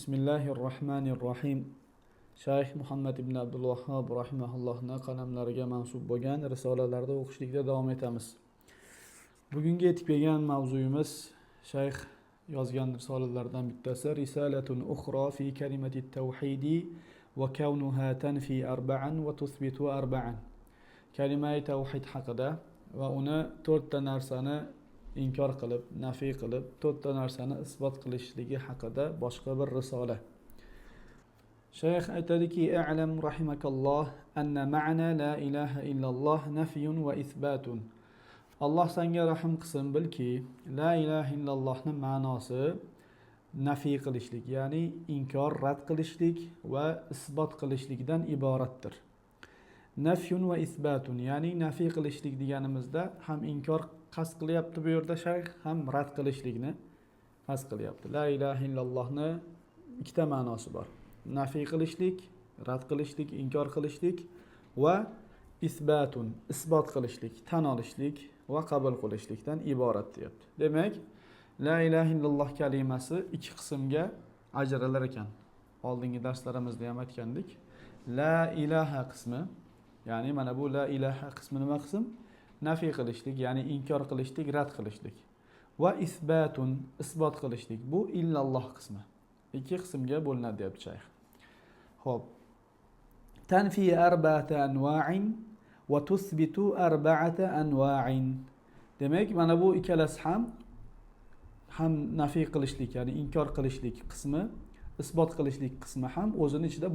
Bismillahirrohmanirrohim. Shayx Muhammad ibn Abdul Vahhab rahimahullohning qalamlariga mansub bo'lgan risolalarda o'qishlikda davom etamiz. Bugungi yetib kelgan mavzuyimiz shayx yozgan risolalardan bittasi Risalatun ukhra fi kalimati tawhidi va kawnuha tanfi arba'an va tuthbitu arba'an. Kalima-i tawhid haqida va uni 4 ta narsani inkor qilib, nafiy qilib, 4 ta narsani isbot qilishligi haqida boshqa bir risola. Shayx aytadiki: "A'lam rahimakalloh anna ma'na la ilaha illalloh nafyun va isbatun." Alloh senga rahim qilsin, bilki, la ilaha illallohning ma'nosi nafiy qilishlik, ya'ni inkor, rad qilishlik va isbot qilishlikdan iboratdir. Nafyun va isbatun, ya'ni nafiy qilishlik deganimizda ham inkor qasd qilyapti bu yerda shayx, ham rad qilishlikni qasd qilyapti. La ilaha illallohni ikkita ma'nosi bor. Nafiy qilishlik, rad qilishlik, inkor qilishlik va isbatun, isbot qilishlik, tan olishlik va qabul qilishlikdan iborat deyapti. Demak, la ilaha illalloh kalimasi ikki qismga ajralar ekan. Oldingi darslarimizda ham aytgandik. La ilaha qismi, ya'ni mana bu la ilaha qismi nima qism? Nafiy qilishlik, ya'ni inkor qilishlik, rad qilishlik. Va isbatun, isbot qilishlik. Bu illalloh qismi. Ikki qismga bo'linadi deyapti shayx. Xo'p. Tanfi arba'ata anwa'in va tusbitu arba'ata anwa'in. Demak, mana bu ikkalasi ham nafiy qilishlik, ya'ni inkor qilishlik qismi, isbot qilishlik qismi ham o'zini ichida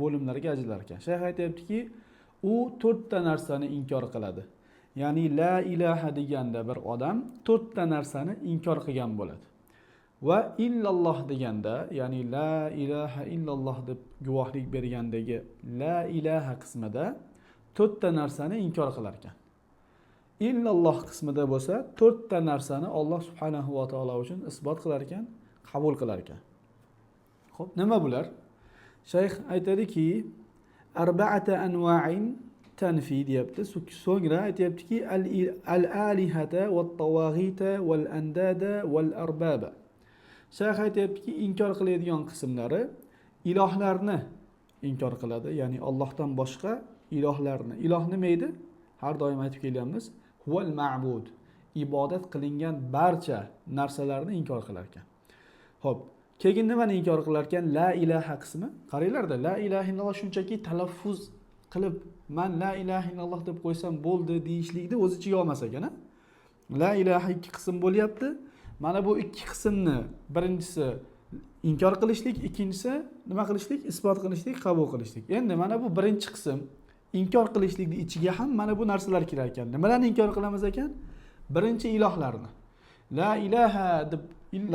bo'limlarga ajralar ekan. Shayx aytayaptiki, u 4 ta narsani inkor qiladi. Ya'ni la ilaha deganda bir odam 4 ta narsani inkor qilgan bo'ladi. Va illalloh deganda, ya'ni la ilaha illalloh deb guvohlik bergandagi la ilaha qismida 4 ta narsani inkor qilar ekan. Illalloh qismida bo'lsa 4 ta narsani Alloh subhanahu va taolo uchun isbot qilar ekan, qabul qilar ekan. Xo'p, nima bular? Shayx aytadiki, arba'ata anwa'in tanfi deyapti. So'ngra aytayaptiki, al-alihata wat-tawaghita wal-andada wal-arbaba. Shayx aytayaptiki, inkor qiladigan qismlari ilohlarni inkor qiladi, ya'ni Allohdan boshqa ilohlarni. Iloh nima edi? Har doim aytib kelyapmiz, huval ma'bud. Ibodat qilingan barcha narsalarni inkor qilar ekan. Xo'p, keyin nimani inkor qilar ekan? La ilaha qismi. Qaranglarda, la ilaha illalloh shunchaki talaffuz qilib, man la ilaha illalloh deb qo'ysam bo'ldi deyishlikni o'z ichiga olmas ekan. La ilaha ikki qism bo'lyapti. Mana bu ikki qismni birinchisi inkor qilishlik, ikkinchisi nima qilishlik? Isbot qilishlik, qabul qilishlik. Endi mana bu birinchi qism inkor qilishlikning ichiga ham mana bu narsalar kirar ekan. Nimalarni inkor qilamiz ekan? Birinchi ilohlarni. La ilaha deb,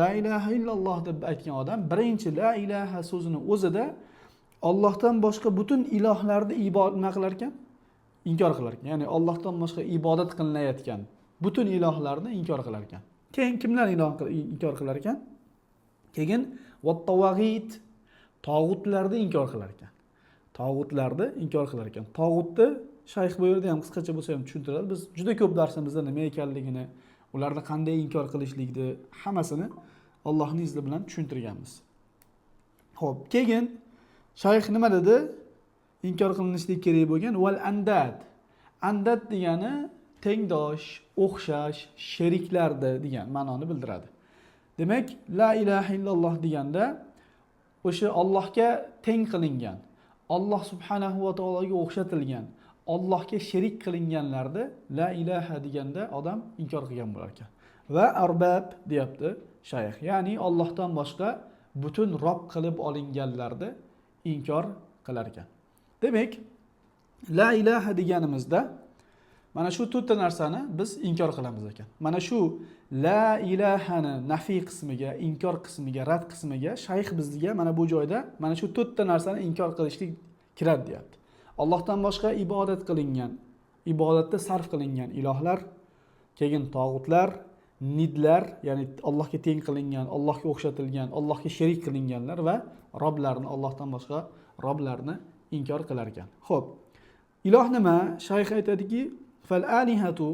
la ilaha illalloh deb aytgan odam birinchi la ilaha so'zini o'zida Allohdan boshqa butun ilohlarni nima qilar ekan? Inkor qilar ekan. Ya'ni Allohdan boshqa ibodat qilinayotgan butun ilohlarni inkor qilar ekan. Keyin kimlar inkor qilar ekan? Keyin vat-tawaghit, tog'utlarni inkor qilar ekan. Tog'utlarni inkor qilar ekan. Tog'utni shayx bu yerda ham qisqacha bo'lsa ham tushuntiradi. Biz juda ko'p darsimizda nima ekanligini, ularni qanday inkor qilishlikni hammasini Allohning izni bilan tushuntirganmiz. Xo'p, keyin shayx nima dedi? Inkor qilinishlik kerak bo'lgan val andad. Andad degani tengdosh, o'xshash, sheriklardi degan ma'noni bildiradi. Demak, la ilaha illalloh deganda o'sha Allohga teng qilingan, Alloh subhanahu va taologa o'xshatilgan, Allohga sherik qilinganlarni la ilaha deganda odam inkor qilgan bo'lar ekan. Va arbab deyapti shayx, ya'ni Allohdan boshqa butun rob qilib olinganlarni inkor qilar ekan. Demak, la ilaha deganimizda mana shu 4 ta narsani biz inkor qilamiz ekan. Mana shu la ilahani nafiy qismiga, inkor qismiga, rad qismiga shayx bizga mana bu joyda mana shu 4 ta narsani inkor qilishlik kiradi deyapti. Allohdan boshqa ibodat qilingan, ibodatda sarf qilingan ilohlar, keyin tog'utlar, nidlar, ya'ni Allohga teng qilingan, Allohga o'xshatilgan, Allohga sherik qilinganlar va roblarni, Allohdan boshqa roblarni inkor qilar ekan. Xo'p. Iloh nima? Shayx aytadiki, fal alihatu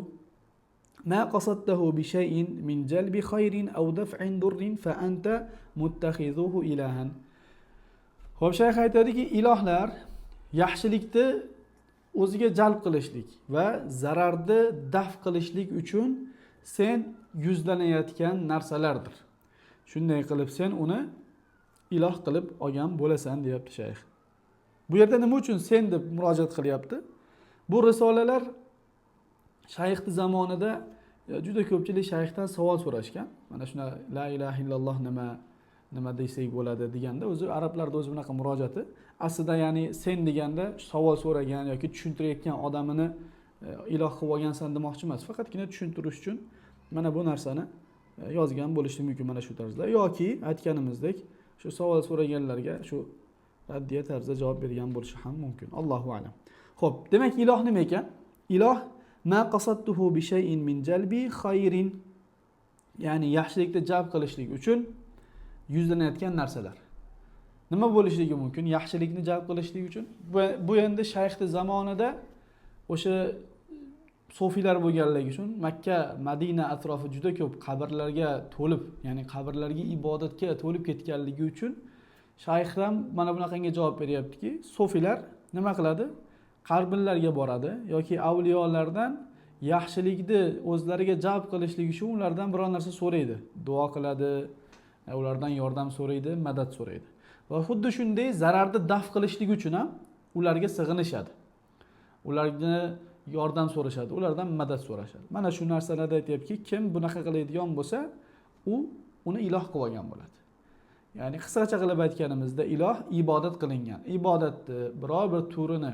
ma qasadtahu bi shay'in min jalbi khayrin aw daf'in durrin fa anta muttakhidhuhu ilahan. Xo'p, shayx aytadiki, ilohlar yaxshilikni o'ziga jalb qilishlik va zararni daf qilishlik uchun sen yuzlanayotgan narsalardir. Shunday qilib sen uni iloh qilib olgan bo'lasan, deyapti shayx. Bu yerda nima uchun sen deb murojaat qilyapti? Bu risolalar shayxning zamonida juda ko'pchilik shayxdan savol so'rashgan. Mana shuna la ilaha illalloh nima desak bo'ladi deganda, o'zi arablarda o'zi bunaqa murojaati. Aslida ya'ni sen deganda savol so'ragan yoki tushuntirayotgan odamini iloh qilib olgansan demoqchi emas. Faqatgina tushuntirish uchun mana bu narsani yozgan bo'lishi mumkin mana shu tarzda. Yoki aytganimizdek, shu savol so'raganlarga shu raddiya tarzda javob bergan bo'lishi ham mumkin. Allohu a'lam. Xo'p, demak iloh nima ekan? Iloh ma qasadtuhu bi shay'in min jalbi khayrin. Ya'ni yaxshilikni jalb qilishlik uchun yuzlanayotgan narsalar. Nima bo'lishligi mumkin? Yaxshilikni jalb qilishlik uchun. Bu endi shayxning zamonida o'sha sofiylar bo'lganligi uchun Makka, Madina atrofi juda ko'p qabrlarga to'lib, ya'ni qabrlarga ibodatga to'lib ketganligi uchun shayx ham mana bunaqangi javob beryaptiki, sofiylar nima qiladi? Qabrlarga boradi yoki avliyolardan yaxshilikni o'zlariga jalb qilishlik uchun ulardan biror narsa so'raydi, duo qiladi, ulardan yordam so'raydi, madad so'raydi. Va xuddi shunday zararni daf qilishlik uchun ham ularga sig'inishadi. Ularga yordam so'rashadi, ulardan madad so'rashadi. Mana shu narsalarda aytayaptiki, kim bunaqa qiladigan bo'lsa, uni iloh qilib olgan bo'ladi. Ya'ni qisqacha qilib aytganimizda iloh ibodat qilingan. Ibodatni biror bir turini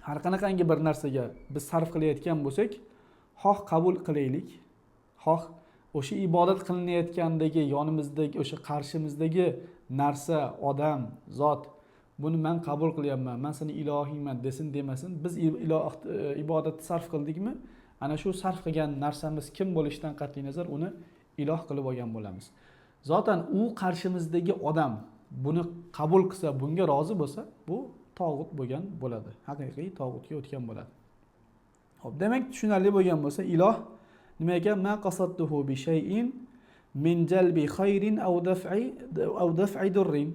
har qanaqangi bir narsaga biz sarf qilayotgan bo'lsak, xoh qabul qilaylik, xoh o'sha ibodat qilinayotgandagi yonimizdagi o'sha qarshimizdagi narsa, odam, zot buni men qabul qilyapman, men seni ilohiyman desin demasin, biz ibodatni sarf qildikmi, ana shu sarf qilgan narsamiz kim bo'lishidan qat'iy nazar uni iloh qilib olgan bo'lamiz. Zotan u qarshimizdagi odam buni qabul qilsa, bunga rozi bo'lsa, bu tog'ut bo'lgan bo'ladi. Haqiqiy tog'utga o'tgan bo'ladi. Xo'p, demak tushunarli bo'lgan bo'lsa, iloh nima ekan? Ma qasadtuhu bi shay'in min jalbi khayrin aw daf'i durrin.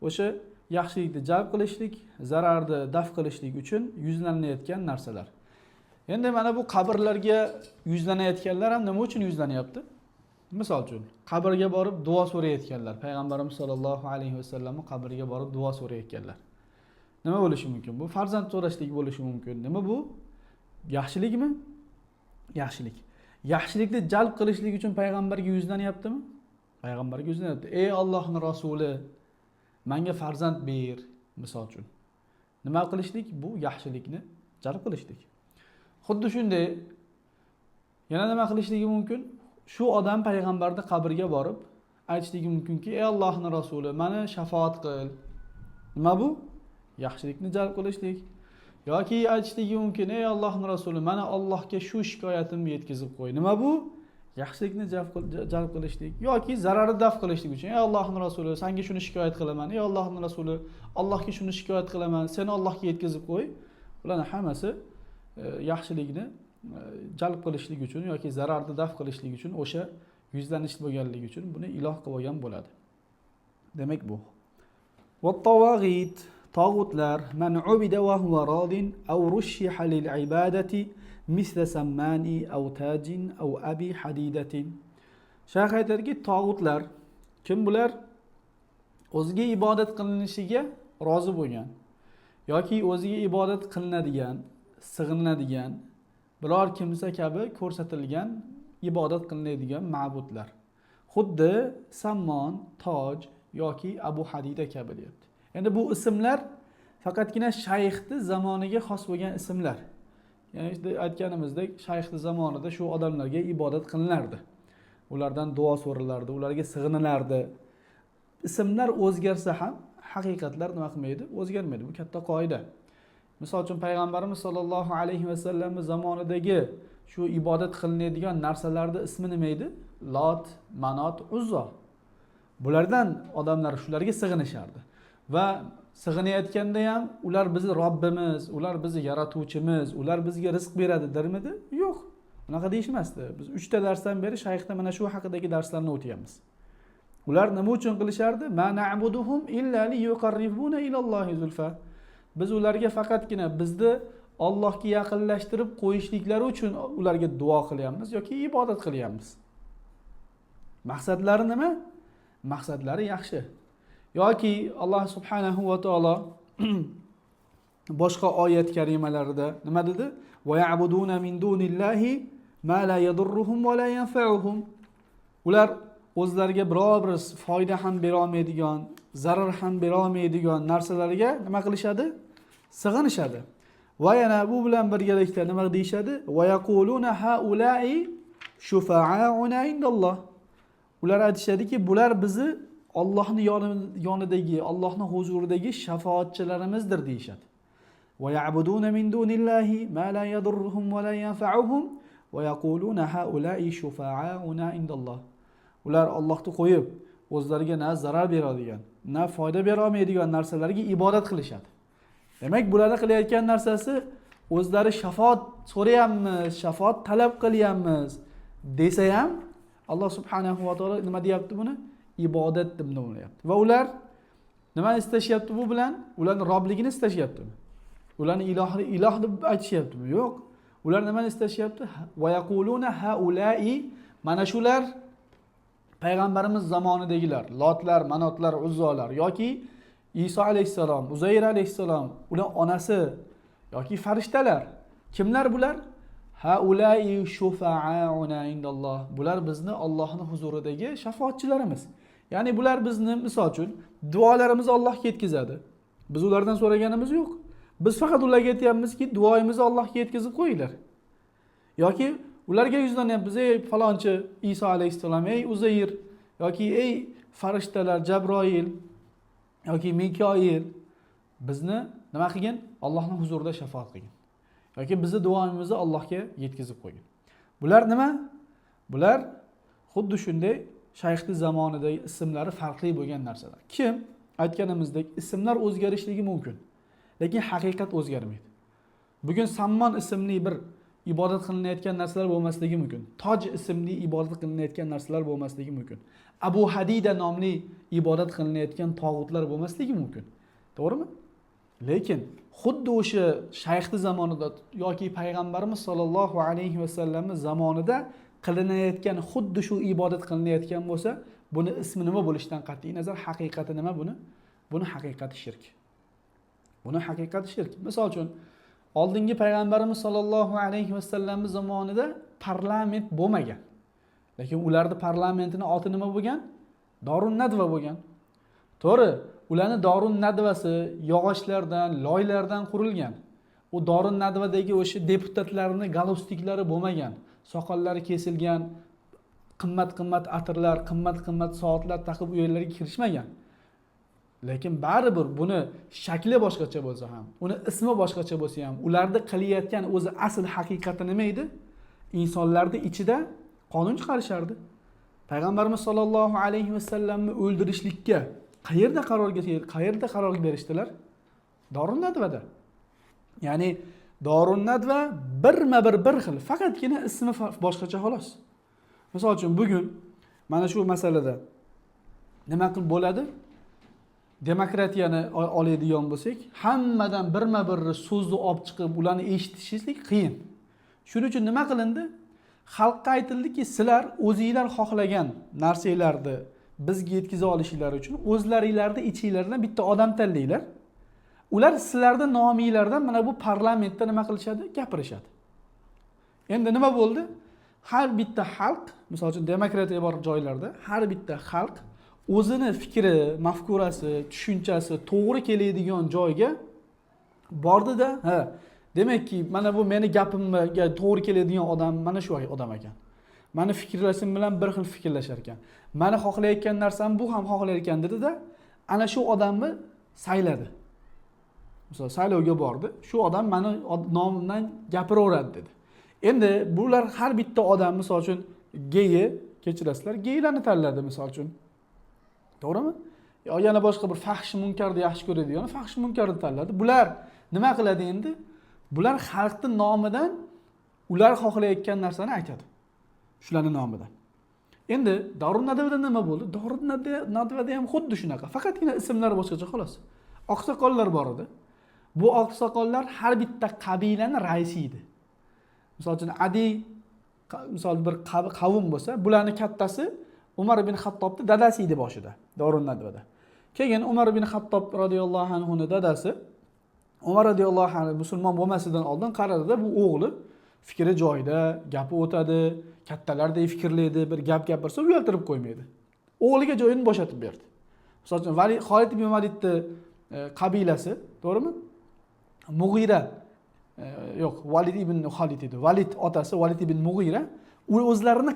O'sha yaxshilikni jalb qilishlik, zararni daf qilishlik uchun yuzlanayotgan narsalar. Endi mana bu qabrlarga yuzlanayotganlar ham nima uchun yuzlanyapti? Misol uchun, qabrga borib duo so'rayotganlar, payg'ambarimiz sollallohu alayhi vasallamning qabriga borib duo so'rayotganlar. Nima bo'lishi mumkin? Bu farzand so'rashlik bo'lishi mumkin. Nima bu? Yaxshilikmi? Yaxshilik. Yaxshilikni jalb qilishlik uchun payg'ambarga yuzlanyaptimi? Payg'ambarga yuzlanyapti. Ey Allohning rasuli, menga farzand ber, misol uchun. Nima qilishlik? Bu yaxshilikni jalb qilishlik. Xuddi shunday yana nima qilishligi mumkin? Shu odam payg'ambarning qabriga borib aytishligi mumkinki, ey Allohning rasuli, meni shafaat qil. Nima bu? Yaxshilikni jalb qilishlik. Yoki aytishligi mumkin, ey Allohning rasuli, meni Allohga shu shikoyatimni yetkazib qo'y. Nima bu? Yaxshilikni jalb qilishlik. Yoki zararni daf qilishlik uchun, ey Allohning rasuli, senga shuni shikoyat qilaman. Ey Allohning rasuli, Allohga shuni shikoyat qilaman. Seni Allohga yetkazib qo'y. Bularning hammasi yaxshilikni jalb qilishlik uchun yoki zararni daf qilishlik uchun, o'sha yuzlanish bo'lganligi uchun buni iloh qilib olgan bo'ladi. Demak bu. Va tawagit, tog'utlar, man ubida wa huwa radin aw rushiha lil ibadati misla sammani aw tajin aw abi hadidatin. Shayx aytadiki, tog'utlar kim bular? O'ziga ibodat qilinishiga rozi bo'lgan yoki o'ziga ibodat qilinadigan, sig'inadigan biror kimsa kabi ko'rsatilgan ibodat qilinadigan ma'budlar. Xuddi Sammon, Toj yoki Abu Hadida kabi deyapti. Endi bu ismlar faqatgina shayxning zamoniga xos bo'lgan ismlar. Ya'ni işte aytganimizdek, shayxning zamonida shu odamlarga ibodat qilinardi. Ulardan duo so'ralardi, ularga sig'inilardi. Ismlar o'zgarsa ham haqiqatlar nima qilmaydi? O'zgarmaydi. Bu katta qoida. Misol uchun payg'ambarimiz sollallohu alayhi vasallam zamonidagi shu ibodat qilinadigan narsalarning ismi nima edi? Lot, Manot, Uzzo. Bulardan odamlar shularga sig'inishardi. Va sig'inayotganda ham ular bizni Robbimiz, ular bizni yaratuvchimiz, ular bizga rizq beradi dermidi? Yo'q. Bunaqa deyishmasdi. Biz 3 ta darsdan beri shayxda mana shu haqidagi darslarni o'tyapmiz. Ular nima uchun qilishardi? Ma na'buduhum illa liyuqarribuna ilallohi zulfa. Biz ularga faqatgina bizni Allohga yaqinlashtirib qo'yishliklari uchun ularga duo qilyapmiz yoki ibodat qilyapmiz. Maqsadlari nima? Maqsadlari yaxshi. Yoki Alloh subhanahu va taolo boshqa oyat karimalarida nima dedi? Va ya'buduna min dunillahi ma la yadurruhum va la yanfa'uhum. Ular o'zlariga biror bir foyda ham bera olmaydigan, zarar ham bera olmaydigan narsalarga nima qilishadi? Sig'inishadi. Va yana bu bilan birgalikda nima deyishadi? Va yaquluna haula'i shufa'auna indalloh. Ular aytishadiki, bular bizni Allohning yonidagi, Allohning huzuridagi shafoatchilarimizdir deyishadi. Va ya'buduna min dunillahi ma la yadurruhum va la yanfa'uhum va yaquluna haula'i shufa'auna indalloh. Ular Allohni qo'yib, o'zlariga na zarar beradigan, na foyda bera olmaydigan narsalarga ibodat qilishadi. Demak, bularning qilayotgan narsasi o'zlari shafoat so'rayapmiz, shafoat talab qilyapmiz desa ham, Alloh subhanahu va taolo nima deyapti buni? Ibodat deb nomlayapti. Va ular nima istashyapti bu bilan? Ularning robligini istashyaptimi? Ularni iloh deb aytishyaptimi? Yo'q. Ular nimani istashyapti? Va yaquluna haula'i, mana shular payg'ambarimiz zamonidagilar, Lotlar, Manotlar, Uzzolar yoki Iso alayhissalom, Uzayr alayhissalom, ular onasi yoki farishtalar. Kimlar bular? Haula'i shufa'auna indalloh. Bular bizni Allohning huzuridagi shafoatchilarimiz. Ya'ni bular bizni misol uchun duolarimizni Allohga yetkazadi. Biz ulardan so'raganimiz yo'q. Biz faqat ularga aytyapmizki, duoyimizni Allohga yetkazib qo'yinglar. Yoki ularga yuzlanyapmiz, ey falonchi Iso alayhissalom, ey Uzayr yoki ey farishtalar Jabroil yoki Mikoil bizni nima qilgin? Allohning huzurida shafaat qilgin. Yoki bizni duoimizni Allohga yetkazib qo'ying. Bular nima? Bular xuddi shunday shayxning zamonidagi ismlari farqli bo'lgan narsalar. Kim? Aytganimizdek, ismlar o'zgarishligi mumkin, lekin haqiqat o'zgarmaydi. Bugun Sammon ismli bir ibodat qilinayotgan narsalar bo'lmasligi mumkin. Toj ismli ibodat qilinayotgan narsalar bo'lmasligi mumkin. Abu Hadida nomli ibodat qilinayotgan tog'utlar bo'lmasligi mumkin. To'g'rimi? Lekin xuddi o'sha shayxning zamonida yoki payg'ambarimiz sollallohu alayhi vasallamning zamonida qilinayotgan xuddi shu ibodat qilinayotgan bo'lsa, buni ismi nima bo'lishidan qat'iy nazar haqiqati nima buni? Buni haqiqati shirk. Buni haqiqati shirk. Misol uchun oldingi payg'ambarimiz sollallohu alayhi vasallamning zamonida parlament bo'lmagan. Lekin ularning parlamentining oti nima bo'lgan? Dorun Nadva bo'lgan. To'g'ri, ularning Dorun Nadvasi yog'ochlardan, loylardan qurilgan. U Dorun Nadvadagi o'sha deputatlarning galstuklari bo'lmagan. Soqollari kesilgan, qimmat-qimmat atirlar, qimmat-qimmat soatlar taqib u yerlarga kirishmagan. Lekin baribir buni shakli boshqacha bo'lsa ham, uni ismi boshqacha bo'lsa ham, ularda qilayotgan o'zi asl haqiqati nima edi? Insonlarning ichida qonun chiqarishardi. Payg'ambarimiz sollallohu alayhi vasallamni o'ldirishlikka qayerda qaror berishdilar? Dorun Nadvada. Ya'ni Dorun Nadva bir xil, faqatgina ismi boshqacha xolos. Misol uchun bugun mana shu masalada nima qilib bo'ladi? Demokratiyani oladigan bo'lsak, hammadan bir so'zni olib chiqib, ularni eshitishlik qiyin. Shuning uchun nima qilindi? Xalqqa aytildiki, sizlar o'zingizlar xohlagan narsalarni bizga yetkiza olishingiz uchun o'zlaringizlarning ichingizlardan bitta odam tanlaylar. Ular sizlarning nomingizlardan mana bu parlamentda nima qilishadi? Gapirishadi. Endi nima bo'ldi? Har bitta xalq, misol uchun demokratiya bor joylarda, har bitta xalq o'zini fikri, mafkurasi, tushunchasi to'g'ri keladigan joyga bordi-da, demakki, mana bu meni gapimga to'g'ri keladigan odam mana shu odam ekan. Mani fikrlashim bilan bir xil fikrlashar ekan. Mani xohlayotgan narsam bu ham xohlar ekan dedi-da, ana shu odamni sayladi. Misol saylovga bordi, shu odam meni nomimdan gapiraveradi dedi. Endi bular har bitta odam misol uchun geyi, kechirasizlar, geylarni tanladi misol uchun. To'g'rimi? Yo yana boshqa bir fahsh munkarni yaxshi ko'radigan fahsh munkarni tanladi. Bular nima qiladi endi? Bular xalqning nomidan ular xohlayotgan narsani aytadi. Shularning nomidan. Endi Dorun Nadvada nima bo'ldi? Dorun Nadvada ham xuddi shunaqa, faqatgina ismlari boshqacha xolos. Oqsoqollar bor edi. Bu oqsoqollar har bitta qabilani raisi edi. Misol uchun Adi misol bir qavm bo'lsa, bularning kattasi Umar ibn Xattobning dadasi edi boshida, Dorun Nadvada. Keyin Umar ibn Xattob radhiyallohu anhu ning dadasi Umar radhiyallohu anhu musulmon bo'lmasidan oldin qaradi, bu o'g'li fikri joyida, gapi o'tadi, kattalardek fikrlaydi, bir gap gapirsa uyaltirib qo'ymaydi. O'g'liga joyini bo'shatib berdi. Misol uchun Xolid ibn Validning qabilasi, to'g'rimi? Mughira yo'q, Valid ibn Xolid edi. Valid otasi Valid ibn Mughira, u o'zlarini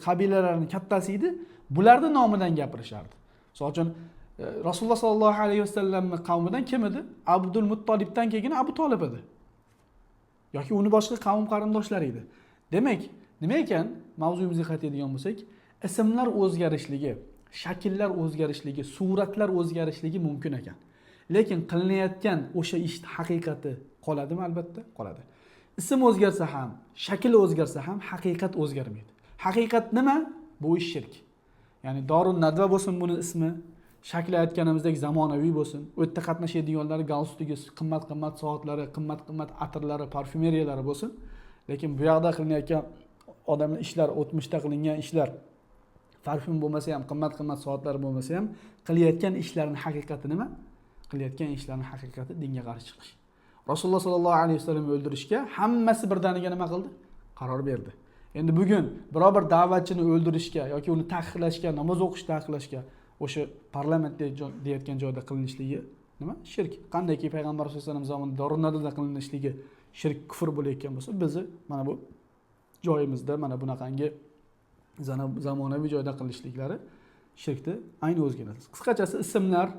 qabilalarining kattasi edi. Bularning nomidan gapirishardi. Misol uchun Rasululloh sollallohu alayhi vasallamning qavmidan kim edi? Abdul Muttolibdan keyin Abu Tolib edi. Yoki uni boshqa qavm qarindoshlari edi. Demak, nima ekan mavzuyimizga qaytadigan bo'lsak, ismlar o'zgarishligi, shakllar o'zgarishligi, suratlar o'zgarishligi mumkin ekan. Lekin qilinayotgan o'sha ish haqiqati qoladimi? Albatta, qoladi. Ism o'zgarsa ham, shakl o'zgarsa ham haqiqat o'zgarmaydi. Haqiqat nima? Bu ish shirk. Ya'ni Dorun Nadva bo'lsin buni ismi, shakli aytganimizdek zamonaviy bo'lsin. U yerda qatnashadiganlar galstugi, qimmat-qimmat soatlari, qimmat-qimmat atirlari, parfumeriyalari bo'lsin. Lekin bu yoqda qilinayotgan odamning ishlar, o'tmishda qilingan ishlar, parfum bo'lmasa ham, qimmat-qimmat soatlar bo'lmasa ham, qilayotgan ishlarning haqiqati nima? Qilayotgan ishlarning haqiqati dinga qarshi chiqish. Rasululloh sollallohu alayhi vasallamni o'ldirishga hammasi birdaniga nima qildi? Qaror berdi. Endi bugun biror bir da'vatchini o'ldirishga yoki uni taqiqlashga, namoz o'qishni taqiqlashga o'sha parlament deyotgan joyda qilinishligi nima? Shirk. Qandayki payg'ambar sollallohu alayhi vasallam zamonida Dorun Nadvada qilinishligi shirk, kufr bo'layotgan bo'lsa, bizni mana bu joyimizda mana bunaqangi zamonaviy joyda qilishliklari shirkni ayni o'zgaradi. Qisqachasi ismlar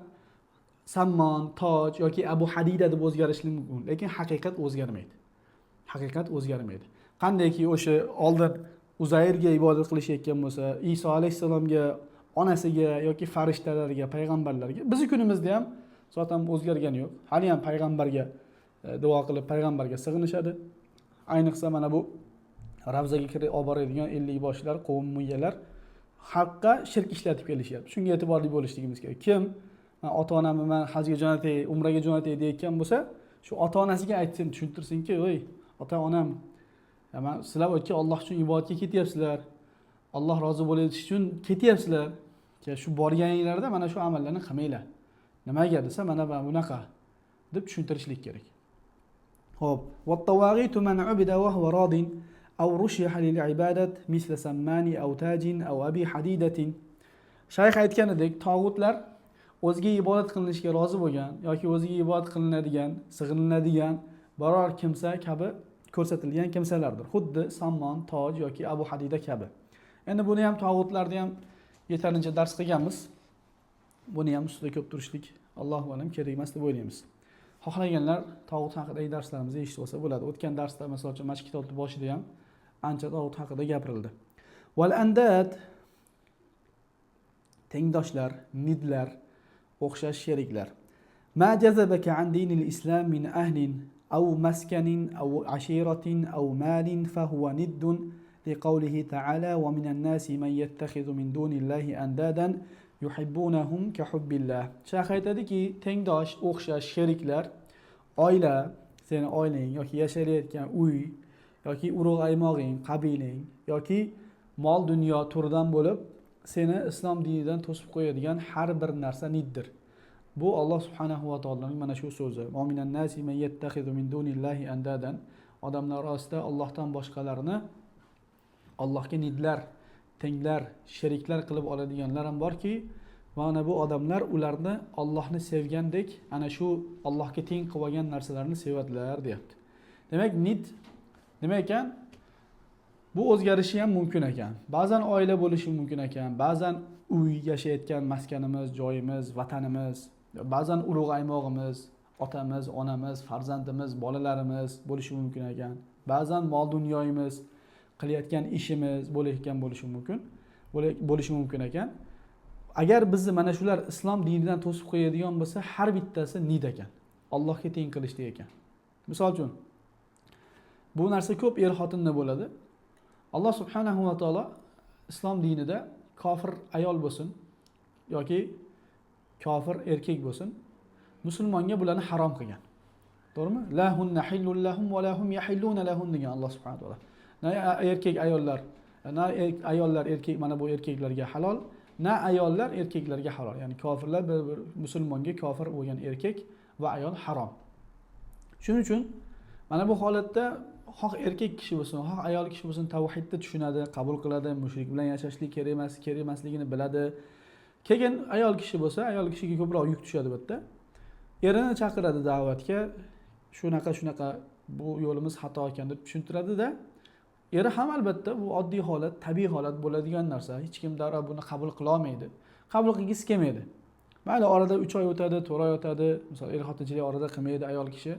Sammon, Toj yoki Abu Hadida deb o'zgarishligi mumkin, lekin haqiqat o'zgarmaydi. Haqiqat o'zgarmaydi. Qandayki o'sha oldin Uzayrga ibodat qilishayotgan bo'lsa, Iso alayhisalomga, onasiga yoki farishtalarga, payg'ambarlarga, bizning kunimizda ham zotan o'zgargani yo'q. Hali ham payg'ambarga duo qilib payg'ambarga sig'inishadi. Ayniqsa mana bu Ravzaga kirib olib boradigan 50 boshlar, qavmiylar haqqa shirk ishlatib kelishyapti. Shunga e'tiborli bo'lishligimiz kerak. Kim ota-onamni men hajga jo'natay, umraga jo'natay deyotgan bo'lsa, shu ota-onasiga aytsin, tushuntirsinki, "Voy, ota-onam, men sizlar o'tga Alloh uchun ibodatga ketyapsizlar. Alloh rozi bo'lish uchun ketyapsizlar. Shu borganinglarda mana shu amallarni qilmanglar. Nimaga desa, mana bunaqa" deb tushuntirishlik kerak. Xo'p, "Wat-tawaghitu man 'ubida wa huwa radin aw rushiha lil ibadat misla sammani aw tajin aw abi hadidatin." Shayx aytganidek, tog'utlar o'ziga ibodat qilinishga rozi bo'lgan yoki o'ziga ibodat qilinadigan, sig'iniladigan biror kimsa kabi ko'rsatilgan kimsalardir. Xuddi Sammon, Toj yoki Abu Hadida kabi. Endi buni ham tog'utlarni ham yeterincha dars qilganmiz. Buni ham ustida ko'p turishlik Allohu a'lam kerak emas deb o'ylaymiz. Xohlaganlar tog'ut haqidagi darslarimizni eshitib olsa bo'ladi. O'tgan darsda masalan mana shu kitobning boshida ham ancha tog'ut haqida gapirildi. Wal andad tengdoshlar, nidlar, o'xshash sheriklar. Ma jazabaka an dinil islam min ahlin aw maskanin aw ashiratin aw malin fa huwa niddun liqawlihi ta'ala wa minan nasi man yattakhidhu min dunillahi andadan yuhibbunahum ka hubbillah. Shayx aytadiki, tengdosh, o'xshash sheriklar, oila, seni oilang yoki yashayotgan uy yoki urug' aymog'ing, qabilang yoki mol dunyo turidan bo'lib seni islom dinidan to'sib qo'yadigan har bir narsa niddir. Bu Alloh subhanahu va taoloning mana shu so'zi. "Va minan nasi man yattakhidhu min dunillahi andadan." Odamlar orasida Allohdan boshqalarini Allohga nidlar, tenglar, sheriklar qilib oladiganlar ham borki, mana bu odamlar ularni Allohni sevgandek, ana shu Allohga teng qilib olgan narsalarni sevadilar, deyapti. Demak, nid nima ekan? Bu o'zgarishi ham mumkin ekan. Ba'zan oila bo'lishi mumkin ekan, ba'zan uy, yashayotgan maskanimiz, joyimiz, vatanimiz, ba'zan ulug' aymog'imiz, otamiz, onamiz, farzandimiz, bolalarimiz bo'lishi mumkin ekan. Ba'zan mol dunyoyimiz, qilayotgan ishimiz bo'lishi mumkin ekan. Agar bizni mana shular islom dinidan to'sib qo'yadigan bo'lsa, har bittasi nid ekan. Allohga teng qilishlik ekan. Misol uchun bu narsa ko'p er-xotinda bo'ladi. Alloh subhanahu va taolo islom dinida kofir ayol bo'lsin yoki kofir erkak bo'lsin, musulmonga bularni harom qilgan. To'g'rimi? La hunna hillun lahum va lahum yahilluna lahum degan Alloh subhanahu va taolo. Na erkak ayollar, na ayollar erkak mana bu erkaklarga halol, na ayollar erkaklarga halol. Ya'ni kofirlar bir musulmonga kofir bo'lgan erkak va ayol harom. Shuning uchun mana bu holatda xoh erkak kishi bo'lsin, xoh ayol kishi bo'lsin, tavhidni tushunadi, qabul qiladi, mushrik bilan yashashlik kerak emasligini biladi. Keyin ayol kishi bo'lsa, ayol kishiga ko'proq yuk tushadi bu yerda. Erini chaqiradi da'vatga, shunaqa bu yo'limiz xato ekan deb tushuntiradi-da. Eri ham albatta bu oddiy holat, tabiiy holat bo'ladigan narsa. Hech kim darrov buni qabul qila olmaydi. Qabul qilgisi kelmaydi. Mayli orada 3 oy o'tadi, 4 oy o'tadi, misol er-xotinchilik orada qilmaydi ayol kishi.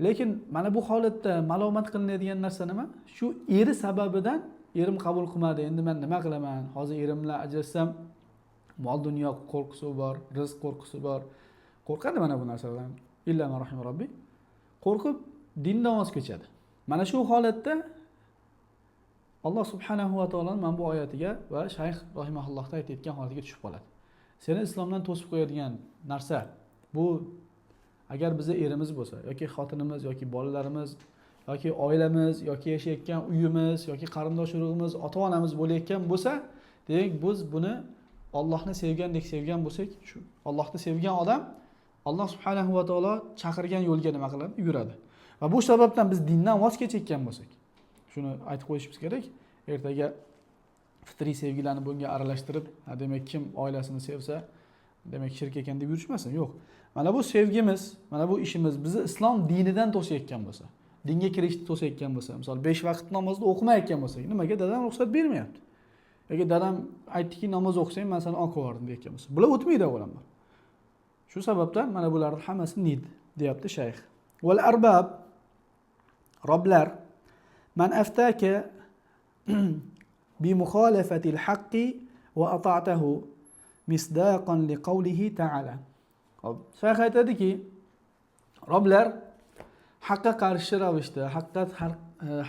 Lekin mana bu holatda ma'lumot qilinadigan narsa nima? Shu eri sababidan erim qabul qilmadi, endi men nima qilaman? Hozir erim bilan ajrashsam, mol dunyo qo'rqusi bor, rizq qo'rqusi bor. Qo'rqadi mana bu narsalardan. Illa ma rahim robbi. Qo'rqib dindan voz kechadi. Mana shu holatda Alloh subhanahu va taolo mana bu oyatiga va shayx rahimahullohda aytayotgan holatiga tushib qoladi. Seni islomdan to'sib qo'yadigan narsa bu agar bizni erimiz bo'lsa yoki xotinimiz yoki bolalarimiz yoki oilamiz yoki yashayotgan uyimiz yoki qarindosh urug'imiz, ota-onamiz bo'layotgan bo'lsa, demak biz buni Allohni sevgandek sevgan bo'lsak, shu Allohni sevgan odam Alloh subhanahu va taolo chaqirgan yo'lga nima qiladi? Yuradi. Va bu sababdan biz dindan voz kechayotgan bo'lsak, shuni aytib qo'yishimiz kerak. Ertaga fitriy sevgilarni bunga aralashtirib, demak kim oilasini sevsa, demak shirk ekan deb yurishmasin. Yo'q. Mana bu sevgimiz, mana bu ishimiz bizni islom dinidan to'sayotgan bo'lsa, dinga kirishni to'sayotgan bo'lsa, misol 5 vaqt namozni o'qimayotgan bo'lsak, nimaga dadam ruxsat bermayapti? Yoki dadam aytdiki namoz o'qisang, men seni olib qo'yardim deyotgan bo'lsa, bular o'tmaydi avvalambor. Shu sababdan mana bularning hammasi nid deyapti shayx. Wal arbab roblar man aftaka bi mukhalafati al-haqqi wa ata'tahu misdaqan li qawlihi ta'ala. Hop, shayx aytadiki, roblar haqqa qarshi ravishda,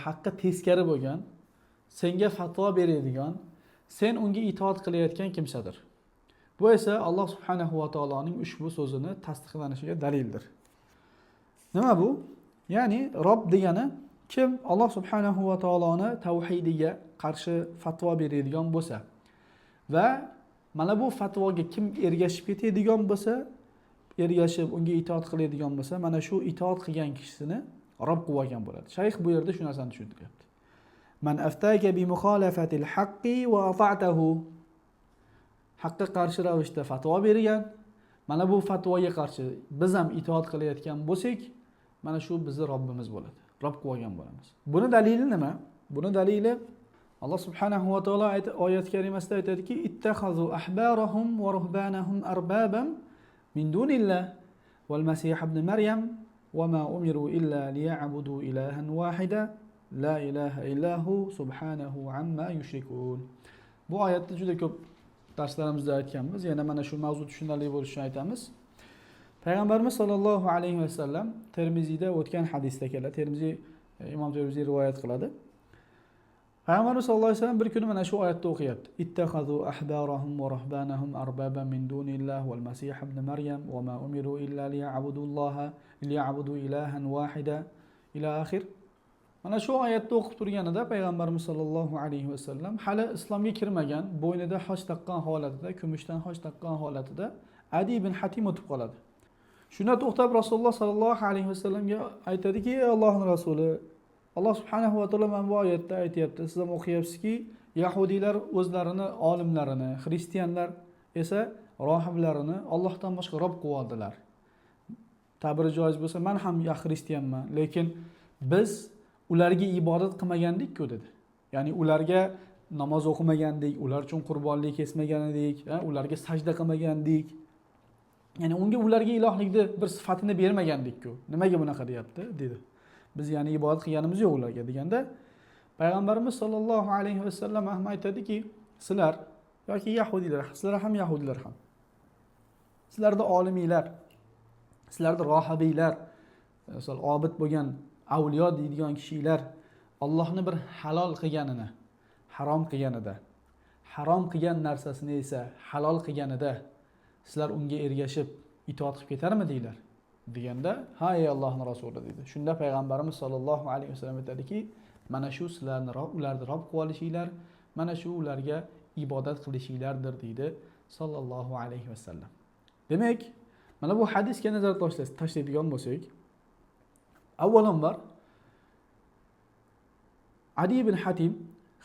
haqqa teskari bo'lgan, senga fatvo beradigan, sen unga itoat qilayotgan kimsadir. Bu esa Alloh subhanahu va taoloning ushbu so'zini tasdiqlanishiga dalildir. Nima bu? Ya'ni Rob degani kim Alloh subhanahu va taoloni tavhidiga qarshi fatvo beradigan bo'lsa va mana bu fatvoga kim ergashib ketadigan bo'lsa, ergashib unga itoat qiladigan bo'lsa, mana shu itoat qilgan kishisini Rob qilib olgan bo'ladi. Shayx bu yerda shu narsani tushuntiryapti. Man aftaka bi mukhalafatil haqqi va ata'tahu. Haqqa qarshi ravishda fatvo bergan, mana bu fatvoga qarshi biz ham itoat qilayotgan bo'lsak, mana shu bizning Robbimiz bo'ladi. Rob qilib olgan bo'lamiz. Buni dalili nima? Buni dalili Alloh subhanahu va taolo oyat karimasida aytadiki, ittaxazu ahbarahum va ruhbanahum arbaban min dunillah val masih ibn Maryam va ma umiru illa liya'budu ilahan wahida la ilaha illahu subhanahu amma yushrikun. Bu oyatda juda ko'p darslarimizda aytganmiz. Yana mana shu mavzu tushunarli bo'lishi uchun aytamiz. Payg'ambarimiz sollallohu alayhi vasallam Termiziyda o'tgan hadisda keladi. Imom Termiziy rivoyat qiladi. Payg'ambarimiz sollallohu alayhi vasallam bir kuni mana shu oyatni o'qiyapti. Ittaxazu ahbarahum va rahbanahum arbaban min dunillah val masih ibn Maryam va ma umiru illa liya'budu ilahan wahida ila oxir. Mana shu oyatni o'qib turganida Payg'ambarimiz sollallohu alayhi vasallam hali islomga kirmagan, bo'ynida hoj taqqan holatida, kumushdan hoj taqqan holatida Adi ibn Hatim o'tib qoladi. Shunda to'xtab Rasululloh sollallohu alayhi vasallamga aytadiki, ey Allohning rasuli, Alloh subhanahu va taolo mana bu oyatda aytayapti, siz ham o'qiyapsizki, yahudiylar o'zlarini olimlarini, xristianlar esa rohiblarini Allohdan boshqa rob qilib oldilar. Ta'biri joiz bo'lsa, men ham xristianman, lekin biz ularga ibodat qilmagandik-ku dedi. Ya'ni ularga namoz o'qimagandik, ular uchun qurbonlik kesmagan edik, ularga sajda qilmagandik. Ya'ni ularga ilohlikni bir sifatini bermagandik-ku. Nimaga bunaqa deyapti? dedi. Biz ya'ni ibodat qilganimiz yo'q ularga deganda, Payg'ambarimiz sollallohu alayhi vasallam ham aytadiki, sizlar yoki yahudiylar, sizlar ham yahudiylar ham. Sizlarda olimiylar, sizlarda rohibiylar, misol obid bo'lgan avliyo deydigan kishilar Allohni bir halol qilganini, harom qilganida harom qilgan narsasini esa halol qilganida sizlar unga ergashib itoat qilib ketarmidinglar deganda, ha ey Allohning rasuli dedi. Shunda payg'ambarimiz sollallohu alayhi vasallam aytadiki, mana shu sizlarni ularni rob qilib olishinglar, mana shu ularga ibodat qilishinglardir deydi sollallohu alayhi vasallam. Demak, mana bu hadisga nazar tashlaydigan bo'lsak, avvalambor Adi ibn Hatim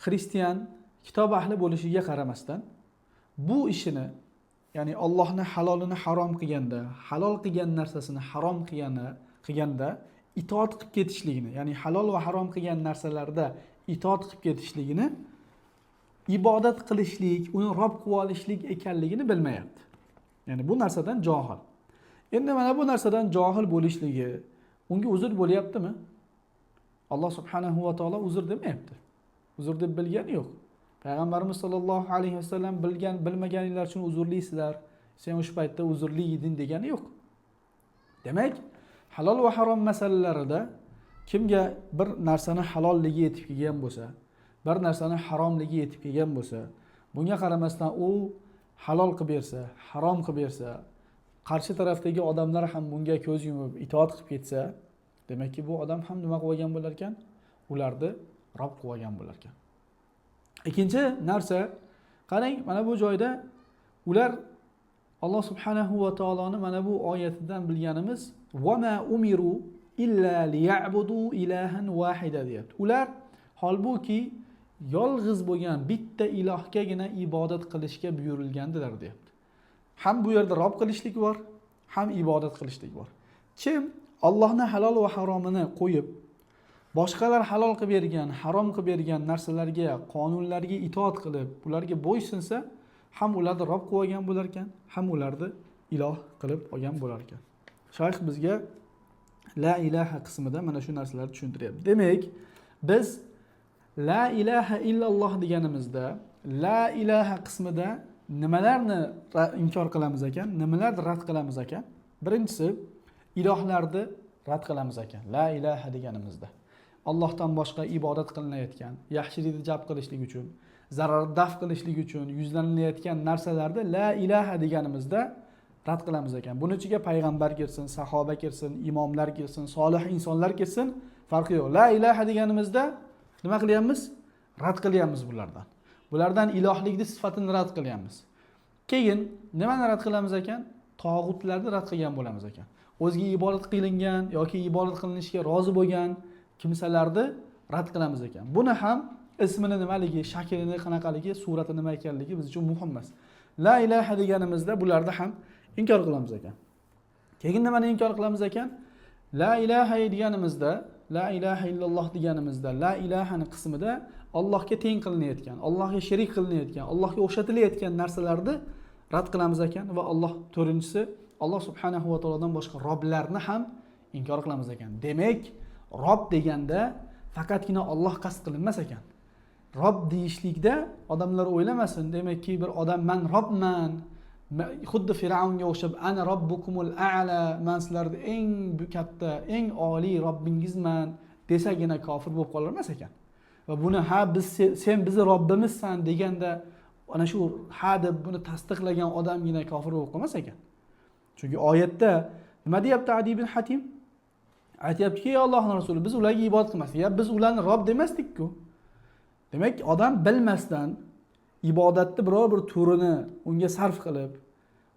xristian kitob ahli bo'lishiga qaramasdan bu ishini, ya'ni Allohning halolini harom qilganda, halol qilgan narsasini harom qilganda itoat qilib ketishligini, ya'ni halol va harom qilgan narsalarda itoat qilib ketishligini ibodat qilishlik, uni rob qilib olishlik ekanligini bilmayapti. Ya'ni bu narsadan johil. Endi mana bu narsadan johil bo'lishligi unga uzr bo'lyaptimi? Alloh subhanahu va taolo uzr demayapti. Uzr deb bilgani yo'q. Payg'ambarimiz sollallohu alayhi vasallam bilmaganinglar uchun uzrlisizlar, sen o'sha paytda uzrli eding degani yo'q. Demak, halol va harom masalalarida kimga bir narsani halolligi yetib kelgan bo'lsa, bir narsani haromligi yetib kelgan bo'lsa, bunga qaramasdan u halol qilib bersa, harom qilib bersa, qarshi tarafdagi odamlar ham bunga ko'z yumib itoat qilib ketsa, demakki bu odam ham nima qilib olgan bo'lar ekan? Ularni rob qilib olgan bo'lar ekan. Ikkinchi narsa, qarang, mana bu joyda ular Alloh subhanahu va taoloni mana bu oyatidan bilganimiz va ma umiru illa liya'budu ilahan wahida deyapti. Ular holbuki yolg'iz bo'lgan bitta ilohgagina ibodat qilishga buyurilgandilar deyapti. Ham bu yerda rob qilishlik bor, ham ibodat qilishlik bor. Kim Allohning halol va haromini qo'yib, boshqalar halol qilib bergan, harom qilib bergan narsalarga, qonunlarga itoat qilib, ularga bo'ysunsa, ham ularni rob qilib olgan bo'lar ekan, ham ularni iloh qilib olgan bo'lar ekan. Shayx bizga la ilaha qismida mana shu narsalarni tushuntiryapti. Demak, biz la ilaha illalloh deganimizda, la ilaha qismida nimalarni inkor qilamiz ekan, nimalarni rad qilamiz ekan? Birinchisi, ilohlarni rad qilamiz ekan. La ilaha deganimizda Allohdan boshqa ibodat qilinayotgan, yaxshilikni jalb qilishlik uchun, zararni daf qilishlik uchun yuzlanilayotgan narsalarni la ilaha deganimizda rad qilamiz ekan. Buning ichiga payg'ambar kirsin, sahoba kirsin, imomlar kirsin, solih insonlar kirsin, farqi yo'q. La ilaha deganimizda nima qilyapmiz? Rad qilyapmiz bulardan. Bulardan ilohlikni sifatini rad qilyapmiz. Keyin nimani rad qilamiz ekan? Tog'utlarni rad qilgan bo'lamiz ekan. O'ziga ibodat qilingan yoki ibodat qilinishga rozi bo'lgan kimsalarni rad qilamiz ekan. Buni ham ismini nimaligi, shaklini qanaqaligi, surati nima ekanligi biz uchun muhim emas. La ilaha deganimizda bularni ham inkor qilamiz ekan. Keyin nimani inkor qilamiz ekan? La ilaha deganimizda, la ilaha illalloh deganimizda, la ilahani qismida Allohga teng qilinayotgan, Allohga sherik qilinayotgan, Allohga o'xshatilayotgan narsalarni rad qilamiz ekan va Alloh to'rtinchisi Alloh subhanahu va taolodan boshqa roblarni ham inkor qilamiz ekan. Demak, rob deganda faqatgina Alloh qasd qilinmas ekan. Rob deyishlikda odamlar o'ylamasin, demakki bir odam man robman, xuddi Fir'avnga o'xshab ana robbukumul a'la, men sizlarni eng katta, eng oliy robbingizman desagina kofir bo'lib qolarmas ekan. Va buni sen bizni robbimizsan deganda ana shu ha deb buni tasdiqlagan odamgina kofir bo'lib qolmas ekan. Chunki oyatda nima deyapti Adi ibn Hatim? Aytayaptiki, ey Allohning rasuli, biz ularga ibodat qilmasdik. Ya biz ularni rob demasdik-ku. Demak, odam bilmasdan ibodatni biror bir turini unga sarf qilib,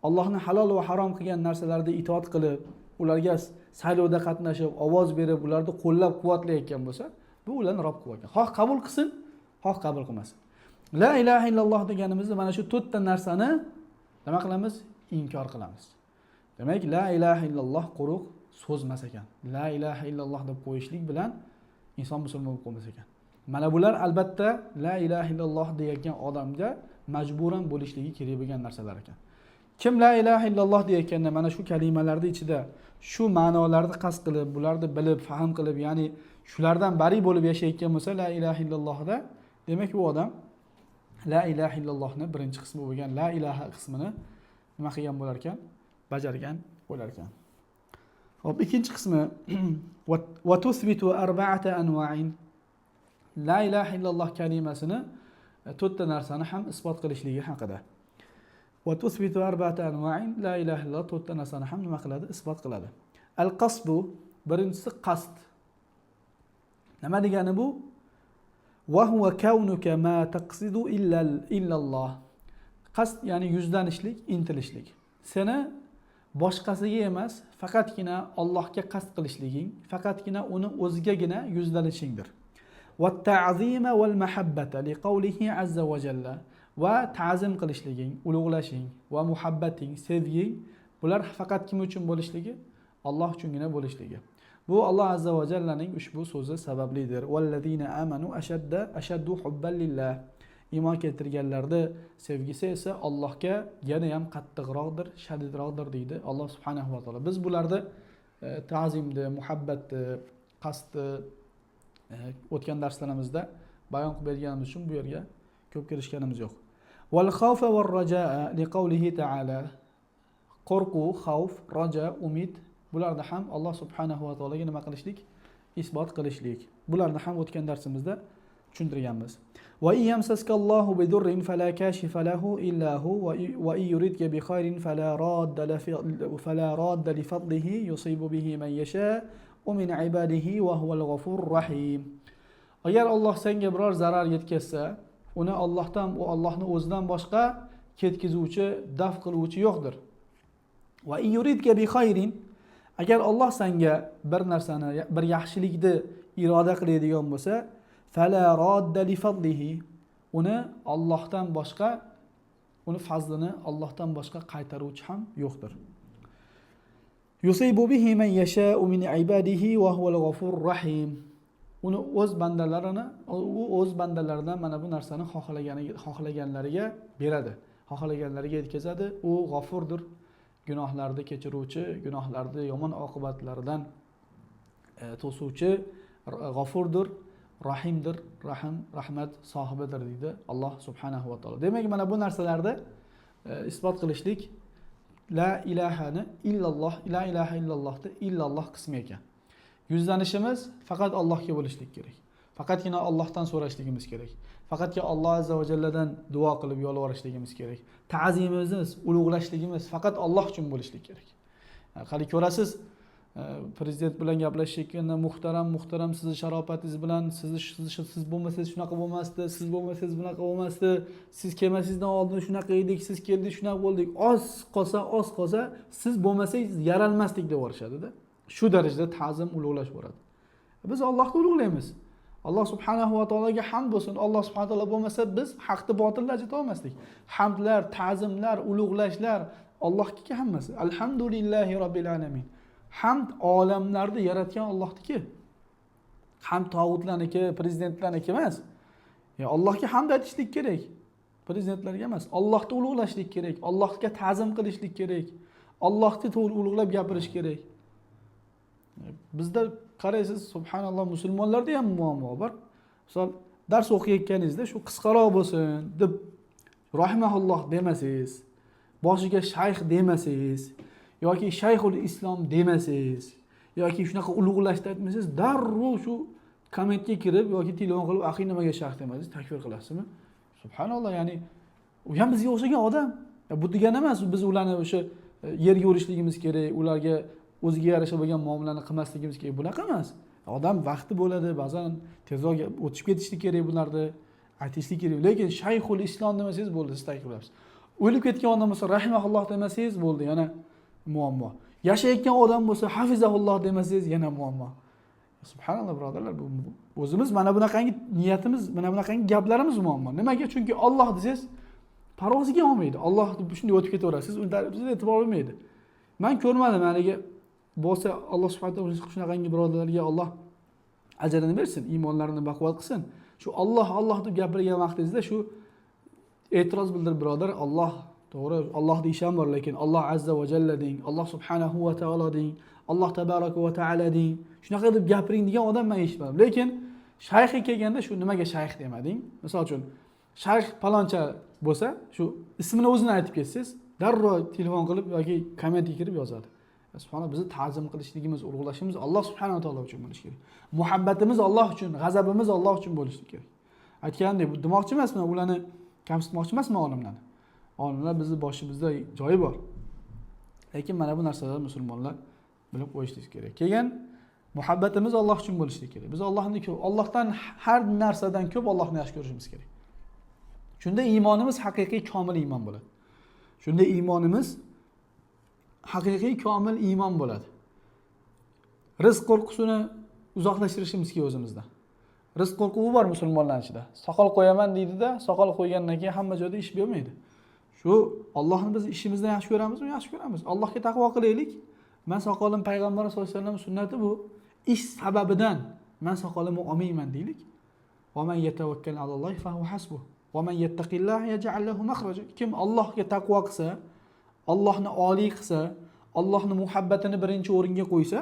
Allohning halol va harom qilgan narsalarga itoat qilib, ularga saylovda qatnashib, ovoz berib, ularni qo'llab-quvvatlayotgan bo'lsa, bu ularni rob qilgan. Xoh qabul qilsin, xoh qabul qilmasin. La ilaha illalloh deganimizda mana shu to'rtta narsani nima qilamiz? Inkor qilamiz. Demak, la ilaha illalloh quruq so'zmas ekan. La ilaha illalloh deb qo'yishlik bilan inson musulmon bo'lib qolmas ekan. Mana bular albatta la ilaha illalloh degan odamga majburan bo'lishligi kerak bo'lgan narsalar ekan. Kim la ilaha illalloh deyotganda mana shu kalimalarning ichida shu ma'nolarni qasd qilib, bularni bilib, fahm qilib, ya'ni shulardan bari bo'lib yashayotgan bo'lsa la ilaha illallohda, demak bu odam la ilaha illallohni birinchi qismi bo'lgan la ilaha qismini nima qilgan bo'lar ekan? Bajargan bo'lar ekan. Hop, ikkinchi qismi va tusbitu arba'ata anwa'in. La ilaha illalloh kalimasini to'rtta narsani ham isbot qilishligi haqida. Va tusbitu arba'ata anwa'in la ilaha illalloh to'rtta narsani ham nima qiladi? Isbot qiladi. Al-qasdu birinchisi qasd. Nima degani bu? Va huwa kaunuka ma taqsidu illalloh. Qasd ya'ni yuzlanishlik, intilishlik. Seni boshqasiga emas, faqatgina Allohga qasd qilishliging, faqatgina uni o'zigagina yuzlanishingdir. Va ta'zima val mahabbata liqawlihi azza va jalla. Va ta'zim qilishliging, ulug'lashing va muhabbating, sevging, bular faqat kim uchun bo'lishligi? Alloh uchungina bo'lishligi. Bu Alloh azza va jallaning ushbu so'zi sabablidir. Vallazina amanu ashaddu hubban lillah. Iymon keltirganlarda sevgisi esa Allohga yana ham qattiqroqdir, shadidroqdir deydi Alloh subhanahu va taolo. Biz bularda ta'zimni, muhabbatni, qasdni o'tgan darslarimizda bayon qilib berganimiz uchun bu yerga ko'p kirishganimiz yo'q. Wal khawfa war rajaa liqawlihi ta'ala. Qo'rquv, xavf, raja, umid bularda ham Alloh subhanahu va taologa nima qilishlik? Isbot qilishlik. Bularni ham o'tgan darsimizda tushuntirganmiz. Va iyamsaskallohu bidurrin fala kashifa lahu illa hu va yuridka bi khayrin fala radda li fadlihi yusibu bihi man yasha wa min ibadihi wa huwal ghafurur rahim. Agar Alloh senga biror zarar yetkazsa, uni Allohning o'zidan boshqa ketkizuvchi, daf qiluvchi yo'qdir. Va yuridka bi khayrin, agar Alloh senga bir narsani, bir yaxshilikni iroda qiladigan bo'lsa, fala radda li fadlihi, uni Allohdan boshqa, uni fazlini Allohdan boshqa qaytaruvchi ham yo'qdir. Yusibu bihi man yasha'u min ibadihi va huval ghafurur rahim. Uni o'z bandalaridan mana bu narsani xohlaganlariga beradi, xohlaganlariga yetkazadi. U g'afurdir, gunohlarni kechiruvchi, gunohlarni yomon oqibatlaridan to'suvchi, g'afurdir, rahimdir, rahmat sohibidir deydi Alloh subhanahu va taolo. Demak, mana bu narsalarda isbot qilishlik la ilahani illalloh, la ilaha illallohda illalloh qismi ekan. Yuzlanishimiz faqat Allohga bo'lishlik kerak. Faqatgina Allohdan so'rashligimiz kerak. Faqatgina Alloh azza va jalladan duo qilib yolvorishligimiz kerak. Ta'zimimiz, ulug'lashligimiz faqat Alloh uchun bo'lishlik kerak. Qani ko'rasiz, prezident bilan gaplashayotganda muhtaram sizni sharofatingiz bilan siz bo'lmasangiz shunaqa bo'lmasdi, siz bo'lmasangiz bunaqa bo'lmasdi, siz kelmasingizdan oldin shunaqa edik, siz keldingiz shunaqa bo'ldik. Oz qolsa siz bo'lmasangiz yaralmasdik deb yorishadi-da. Shu darajada ta'zim, ulug'lash bo'ladi. Biz Allohni ulug'laymiz. Alloh subhanahu va taologa hamd bo'lsin. Alloh subhanahu va taolo bo'lmasa biz haqni botilni ajrata olmasdik. Hamdlar, ta'zimlar, ulug'lashlar Allohga hammasi. Alhamdulillahi robbil alamin. Hamd olamlarni yaratgan Allohniki. Hamd tog'utlarniki, prezidentlarniki emas. Allohga hamd aytishlik kerak. Prezidentlarga emas. Allohni ulug'lashlik kerak. Allohga ta'zim qilishlik kerak. Allohni ulug'lab gapirish kerak. Bizda qaraysiz, subhanalloh, musulmonlarda ham muammo bor. Misol, dars o'qiyotganingizda shu qisqaroq bo'lsin deb rahimahulloh demasangiz, boshiga shayx demasangiz, yoki shayxul islom demasangiz, yoki shunaqa ulug'lashni aytmasangiz, darrov shu kommentga kirib yoki telefon qilib, "Axi nimaga shayx demadingiz, takfir qilasizmi?" Subhanalloh, ya'ni u ham bizga o'xshagan odam. Bu degani emas, biz ularni o'sha yerga urishligimiz kerak, ularga o'ziga yarasha bo'lgan muomalani qilmasligimiz kerak. Bunaqa emas. Odam vaqti bo'ladi, ba'zan tezroq o'tib ketishlik kerak, bularni aytishlik kerak. Lekin shayxul islom demasangiz bo'ldi, siz takfir qilasiz. O'lib ketgan odam bo'lsa rahimahulloh demasangiz bo'ldi, yana muammo. Yashayotgan odam bo'lsa hafizahulloh demasangiz yana muammo. Subhanalloh birodarlar, bu o'zimiz mana bunaqangi niyatimiz, mana bunaqangi gaplarimiz muammo. Nimaga? Chunki Alloh desangiz parvoziga olmaydi. Alloh shunday o'tib ketaverasiz, unda bizga e'tibor olmaydi. Men ko'rmadim haligi bo'lsa Alloh subhanahu va taolo shunaqangi birodarlarga Alloh ajrini bersin, iymonlarini baquvvat qilsin. Shu Alloh deb gapirgan vaqtingizda shu e'tiroz bildirib birodar, Alloh to'g'ri, Alloh deyisham bor, lekin Alloh azza va jalla deng, Alloh subhanahu va taolo deng, Alloh tabaraka va taala deng. Shunaqa deb gapiring degan odam men eshitmadim. Lekin shayxga kelganda shu nimaga shayx demading? Misol uchun shayx paloncha bo'lsa, shu ismini o'zini aytib ketsangiz, darrov telefon qilib yoki kommentga kirib yozadi. Subhanalloh, bizni ta'zim qilishligimiz, ulug'lashimiz Alloh subhanahu va taolo uchun bo'lishi kerak. Muhabbatimiz Alloh uchun, g'azabimiz Alloh uchun bo'lishi kerak. Aytgandek, bu demoqchi emasman, ularni kamsitmoqchi emasman olimlarni. Olimlar bizni boshimizda joyi bor. Lekin mana bu narsalar musulmonlar bilib qo'yishimiz kerak. Keyin muhabbatimiz Alloh uchun bo'lishi kerak. Biz Allohdan har narsadan ko'p Allohni yaxshi ko'rishimiz kerak. Shunda iymonimiz haqiqiy komil iymon bo'ladi. Shunda iymonimiz haqiqiy komil iymon bo'ladi. Rizq qo'rqusini uzoqlashtirishimiz kerak o'zimizdan. Rizq qo'rquvi bor musulmonlar ichida. Soqol qo'yaman deydi-da, soqol qo'ygandan keyin hamma joyda ish bermaydi. Shu Allohni biz ishimizdan yaxshi ko'ramizmi? Yaxshi ko'ramiz. Allohga taqvo qilaylik. Men soqolim payg'ambar sollallohu alayhi vasallam sunnati bu. Ish sababidan men soqolimni olmayman deylik. Va man yatawakkal alallohi fa huwa hasbuh. Va man yattaqillaha yaj'al lahu makhraja. Kim Allohga taqvo qilsa, Allohni oliy qilsa, Allohning muhabbatini birinchi o'ringa qo'ysa,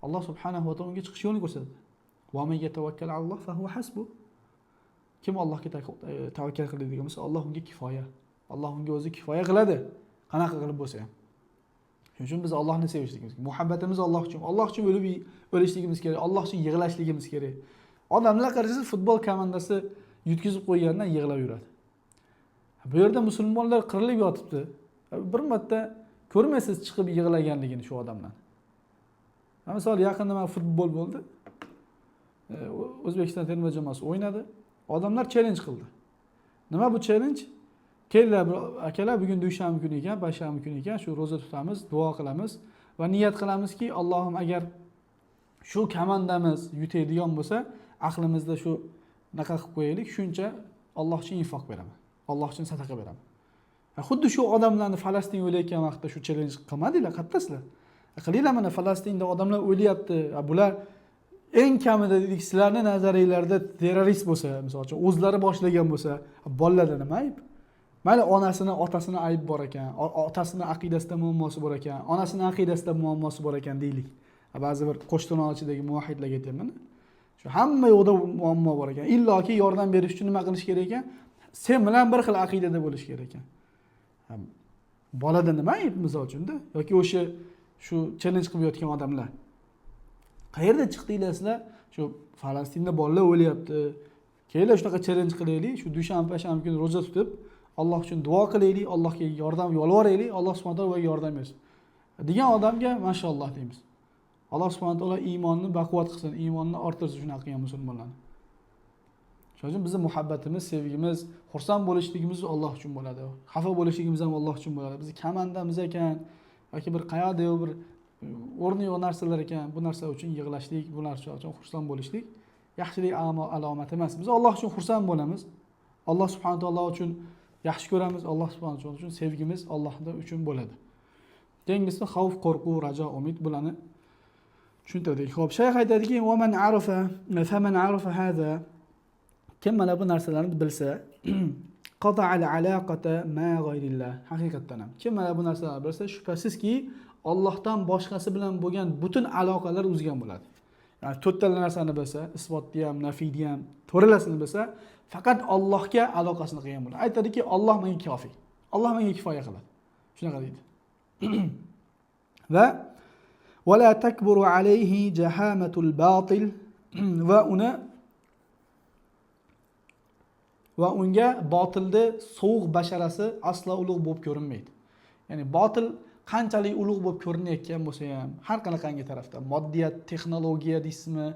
Alloh subhanahu va taolo unga chiqish yo'lini ko'rsatadi. Va man yatawakkal alallohi fa huwa hasbuh. Kim Allohga tavakkal qiladigan bo'lsa, Alloh unga kifoya. Alloh unga o'zi kifoya qiladi. Qanaqa qilib bo'lsa ham. Shuning uchun biz Allohni sevishligimiz kerak. Muhabbatimiz Alloh uchun o'lib o'lishligimiz kerak. Alloh uchun yig'lashligimiz kerak. Odamlar qarashsiz, futbol komandasi yutkizib qo'ygandan yig'lab yuradi. Bu yerda musulmonlar qirilib yotibdi. Bir marta ko'rmaysiz chiqib yig'laganligini shu odamlar. Misol yaqinda mana futbol bo'ldi. O'zbekiston terma jamoasi o'ynadi. Odamlar challenge qildi. Nima bu challenge? Kelinglar akalar, bugun dushanba kuni ekan, payshanba kuni ekan, shu roza tutamiz, duo qilamiz va niyat qilamizki, Allohim agar shu komandamiz yutadigan bo'lsa, aqlimizda shu naqa qilib qo'yaylik, shuncha Alloh uchun infoq beraman. Alloh uchun sadaqa beraman. Xuddi shu odamlarni Falastin o'layotgan vaqtda shu challenge qilmadinglar, qayerdasizlar? Qilinglar, mana Falastinda odamlar o'lyapti. Bular eng kamida dedik, sizlarning nazaringlarda terrorist bo'lsa, misol uchun o'zlari boshlagan bo'lsa, bolalarda nima ayb? Mayli onasini, otasini ayb bor ekan, otasini aqidasida muammosi bor ekan, onasini aqidasida muammosi bor ekan deylik. Ba'zi bir qo'shto'nochidagi muahidlarga aytayman. Shu hamma yo'qda muammo bor ekan. Illoki yordam berish uchun nima qilish kerak ekan? Sen bilan bir xil aqidada bo'lish kerak ekan. Bolada nima ayb misol uchunda yoki o'sha shu challenge qilib yotgan odamlar. Qayerda chiqdinglar sizlar? Shu Falastinda bolalar o'lyapti. Kelinglar shunaqa challenge qilaylik, shu dushanba kuni roza tutib, Alloh uchun duo qilaylik, Allohga yordam yo'lvoraylik, Alloh subhanahu va taolo yordam bersin. Degan odamga mashalloh deymiz. Alloh subhanahu va taolo iymonni baquvvat qilsin, iymonni orttirsin shunaqa qilgan musulmonlarni. Shuning uchun bizning muhabbatimiz, sevgimiz, xursand bo'lishligimiz Alloh uchun bo'ladi. Xafa bo'lishligimiz ham Alloh uchun bo'ladi. Biz komandamiz ekan yoki bir qayerda bir o'rni yo'q narsalar ekan, bu narsa uchun yig'lashlik, bu narsa uchun xursand bo'lishlik yaxshilik alomati emas. Biz Alloh uchun xursand bo'lamiz. Alloh subhanahu va taolo uchun yaxshi ko'ramiz. Alloh subhanahu va taolo uchun sevgimiz Allohda uchun bo'ladi. Keyingisi xavf, qo'rquv, rajo, umid bularni tushuntirdik. Xo'p, shayx aytadiki, "Va man arafa, faman arafa hada" kim mana bu narsalarni bilsa, qata'a al-alaqata ma g'ayrillah. Haqiqatan ham kim mana bu narsalarni bilsa, shubhasizki Allohdan boshqasi bilan bo'lgan butun aloqalar uzgan bo'ladi. Yani to'rttala narsani bilsa, isbotni ham, nafiyni ham, to'ralasini bilsa, faqat Allohga aloqasini qilgan bo'ladi. Aytadiki, Alloh menga kafi. Alloh menga kifoya qiladi. Shunaqa deydi. Va la takburu alayhi jahamatul batil va unga botilni sovuq basharasi aslo ulug' bo'lib ko'rinmaydi. Ya'ni botil qanchalik ulug' bo'lib ko'rinayotgan bo'lsa ham, har qanaqangi tarafdan, moddiyat, texnologiya deysizmi,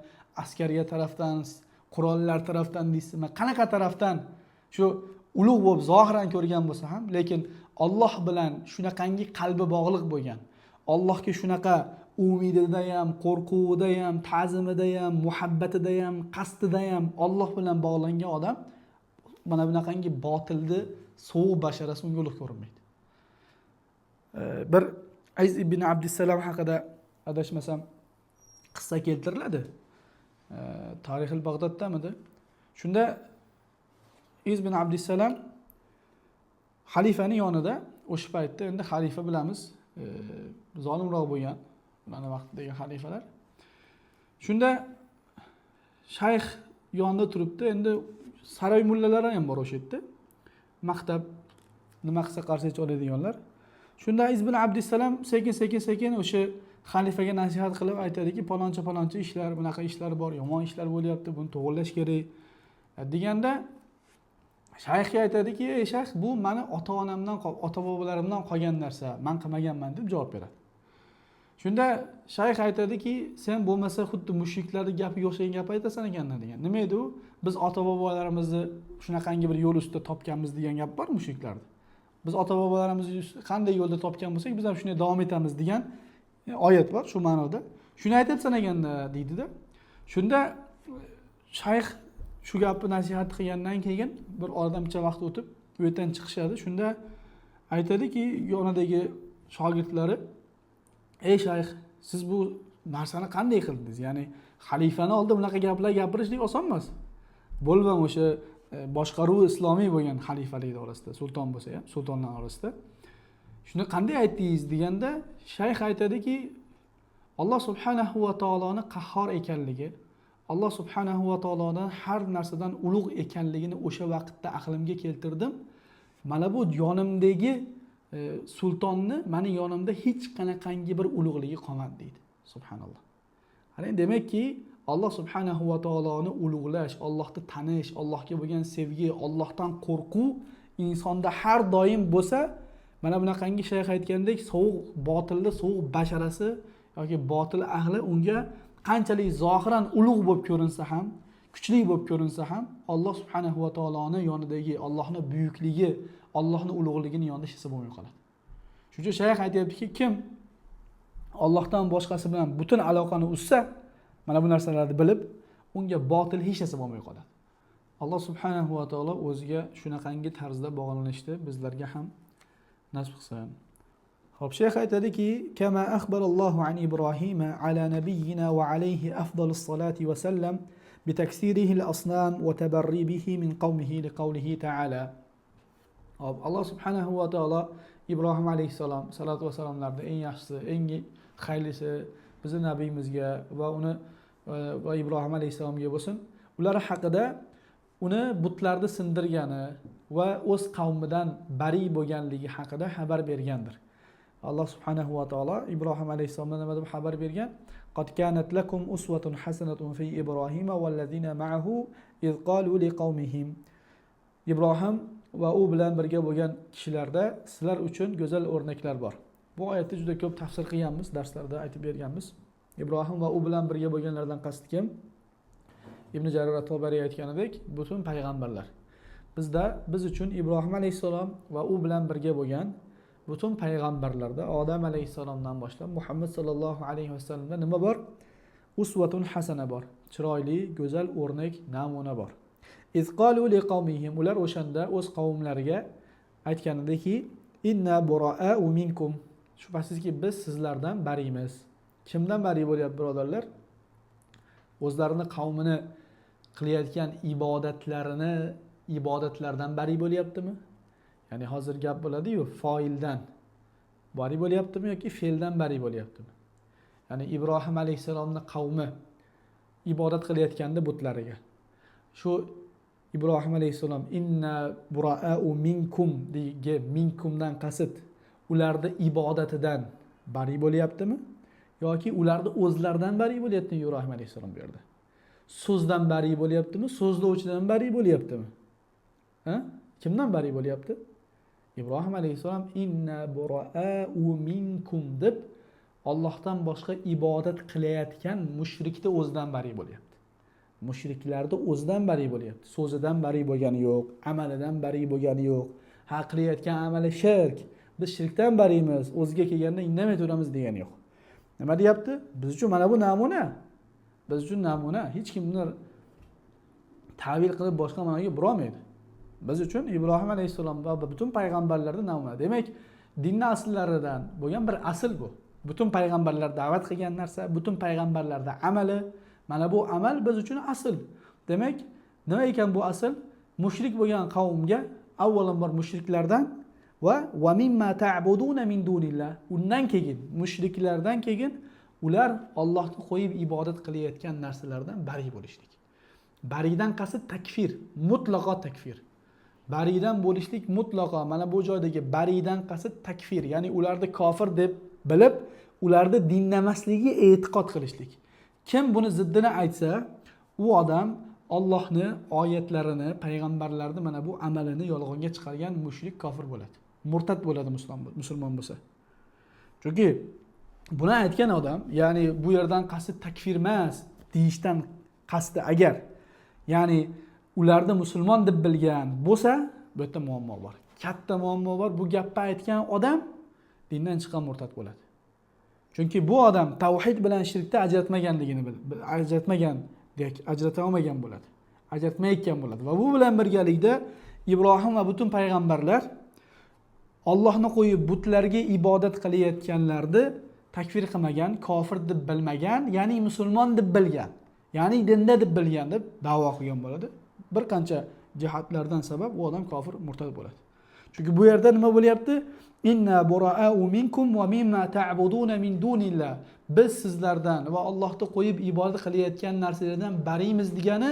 askariyat tarafdan, qurollar tarafdan deysizmi, qanaqa tarafdan shu ulug' bo'lib zohiran ko'rgan bo'lsa ham, lekin Alloh bilan shunaqangi qalbi bog'liq bo'lgan, Allohga shunaqa umidida ham, qo'rquvida ham, ta'zimida ham, muhabbatida ham, qasdida ham Alloh bilan bog'langan odam mana bunaqangi botilni sovuq basharasi unga ulug' ko'rinmaydi. Bir Aziz ibn Abdussalam haqida adashmasam qissa keltiriladi. Tarixil Bag'doddamidi? Shunda Aziz ibn Abdussalam xalifaning yonida o'sha paytda endi xalifa bilamiz, zolimroq bo'lgan, ularning vaqtidagi xalifalar. Shunda shayx yonida turibdi, endi saroy mullalari ham bor o'sha yerda. Maktab nima qilsa qarshi oladiganlar. Shunda Aziz ibn Abdussalam sekin o'sha xalifaga nasihat qilib aytadiki, paloncha ishlar, bunaqa ishlar bor, yomon ishlar bo'lyapti, buni to'g'rilash kerak. Deganda Shayxga aytadiki, "Ey shayx, bu meni ota-onamdan, ota-bobolarimdan qolgan narsa, men qilmaganman" deb javob beradi. Shunda shayx aytadiki, "Sen bo'lmasa xuddi mushriklarning gapiga o'xshagan gap aytasan ekan" degan. Nima edi u? Biz ota-bobolarimizni shunaqangi bir yo'l ustida topganmiz degan gap bor mushriklarda. Biz ota-bobolarimizni qanday yo'lda topgan bo'lsak, biz ham shunday davom etamiz degan oyat bor shu ma'noda. Shuni aytibsan ekanda deydida. Shunda shayx shu gapni nasihat qilgandan keyin bir odamcha vaqt o'tib u yerdan chiqishadi. Shunda aytadiki, yonidagi shogirdlari, "Ey shayx, siz bu narsani qanday qildingiz? Ya'ni xalifani oldida bunaqa gaplar gapirishlik oson emas. Bo'lmam o'sha boshqaruvi islomiy bo'lgan xalifalik orasida, sulton bo'lsa ham, sultonlar orasida. Shuni qanday aytdingiz?" deganda shayx aytadiki, Alloh subhanahu va taoloni qahhor ekanligi, Alloh subhanahu va taolodan har narsadan ulug' ekanligini o'sha vaqtda aqlimga keltirdim. Mana bu yonimdagi sultonni meni yonimda hech qanaqangi bir ulug'ligi qolmadi deydi. Subhanalloh. Qarang, demakki, Alloh subhanahu va taoloni ulug'lash, Allohni tanish, Allohga bo'lgan sevgi, Allohdan qo'rquv insonda har doim bo'lsa, mana bunaqangi shayx aytgandek, sovuq botilni sovuq basharasi yoki botil ahli unga qanchalik zohiran ulug' bo'lib ko'rinsa ham, kuchli bo'lib ko'rinsa ham, Alloh subhanahu va taoloni yonidagi Allohning buyukligi, Allohning ulug'ligini yonida his bo'lmay qoladi. Shuning uchun shayx aytayaptiki, kim Allohdan boshqasi bilan butun aloqani uzsa, mana bu narsalarni bilib, unga botil hech narsa bo'lmay qoladi. Alloh subhanahu va taolo o'ziga shunaqangi tarzda bog'lanishni bizlarga ham nasib qilsin. Xo'p, shayx aytadiki, "Kama akhbarallohu an Ibrohima ala nabiyyina va alayhi afdalus salati va sallam bi taksirihi al-asnam va tabarribihi min qawmihi li qawlihi ta'ala." Alloh subhanahu va taolo Ibrohim alayhisalom salatu va salomlarda eng yaxshisi, eng xayrlisi bizning nabiyimizga va uni va Ibrohim alayhisalomga bo'lsin, ular haqida uni butlarni sindirgani va o'z qavmidan bari bo'lganligi haqida xabar bergandir. Alloh subhanahu va taolo Ibrohim alayhisalomdan nima deb xabar bergan? "Qad kanat lakum uswatun hasanatun fi Ibrohima wallazina ma'ahu iz qalu liqaumihim." Ibrohim va u bilan birga bo'lgan kishilarda sizlar uchun go'zal o'rnaklar bor. Bu oyatni juda ko'p tafsir qilganmiz, darslarda aytib berganmiz. Ibrohim va u bilan birga bo'lganlardan qasd kim? Ibn Jarir at-Tabari aytganidek, butun payg'ambarlar. Biz uchun Ibrohim alayhisalom va u bilan birga bo'lgan butun payg'ambarlarda Odam alayhisalomdan boshlab Muhammad sallallohu alayhi vasallamda nima bor? Uswatun hasana bor. Chiroyli, go'zal o'rnak, namuna bor. Iz qalu liqaumihim, ular o'shanda o'z qavmlariga aytganideki, "Inna bura'u minkum." Shubhasizki biz sizlardan bariymiz. Kimdan bari bo'lyapti, birodarlar? O'zlarini qavmini qilayotgan ibodatlardan bari bo'lyaptimi? Ya'ni hozir gap bo'ladi-yu, foildan bari bo'lyaptimi yoki fe'ldan bari bo'lyaptimi? Ya'ni Ibrohim alayhisalomning qavmi ibodat qilayotganda butlariga. Shu Ibrohim alayhisalom "Inna bura'u minkum" degan minkumdan qasd ularni ibodatidan bari bo'lyaptimi yoki ularni o'zlaridan bari bo'lyaptimi Ibrohim alayhisalom bu yerda? So'zdan bari bo'lyaptimi, so'zlovchidan bari bo'lyaptimi? Ha? Kimdan bari bo'lyapti? Ibrohim alayhisalom "Inna bura'u minkum" deb Allohdan boshqa ibodat qilayotgan mushrikni o'zidan bari bo'lyapti. Mushriklarda o'zidan bari bo'lyapti. So'zidan bari bo'lgani yo'q, amalidan bari bo'lgani yo'q. Ha, qilayotgan amali shirk. Biz shirkdan barimiz, o'ziga kelganda indamay turamiz degani yo'q. Nima deyapti? Biz uchun mana bu namuna. Biz uchun namuna. Hech kim buni ta'vil qilib boshqa ma'noga burolmaydi. Biz uchun Ibrohim alayhisalom va butun payg'ambarlarning namuna. Demak, dinning asllaridan bo'lgan bir asl bu. Butun payg'ambarlar da'vat qilgan narsa, butun payg'ambarlarda amali, mana bu amal biz uchun asl. Demak, nima ekan bu asl? Mushrik bo'lgan qavmga avvalambor mushriklardan va mimma ta'buduna min dunillah, undan keyin mushriklardan keyin ular Allohni qo'yib ibodat qilayotgan narsalardan bari bo'lishlik. Baridan qasd takfir, mutlaqo takfir. Baridan bo'lishlik mutlaqo, mana bu joydagi baridan qasd takfir, ya'ni ularni kofir deb bilib, ularni dinlamasligiga e'tiqod qilishlik. Kim buni ziddini aytsa, u odam Allohni oyatlarini, payg'ambarlarni mana bu amalini yolg'onga chiqargan mushrik kofir bo'ladi. Murtad bo'ladi musulmon bo'lsa. Chunki buni aytgan odam, ya'ni bu yerdan qasdi takfir emas, deyishdan qasdi agar ya'ni ularni musulmon deb bilgan bo'lsa, bu yerda muammo bor. Katta muammo bor. Bu gapni aytgan odam dindan chiqqan murtad bo'ladi. Chunki bu odam tavhid bilan shirkni ajrata olmagan bo'ladi. Ajratmayotgan bo'ladi. Va bu bilan birgalikda Ibrohim va butun payg'ambarlar Allohni qo'yib butlarga ibodat qilayotganlarni takfir qilmagan, kofir deb bilmagan, ya'ni musulmon deb bilgan, ya'ni dinda deb bilgan deb da'vo qilgan bo'ladi. Bir qancha jihatlardan sabab u odam kofir, murtad bo'ladi. Chunki bu yerda nima bo'lyapti? Inna bura'u minkum va mimma ta'buduna min dunillah. Biz sizlardan va Allohni qo'yib ibodat qilayotgan narsalardan barimiz degani,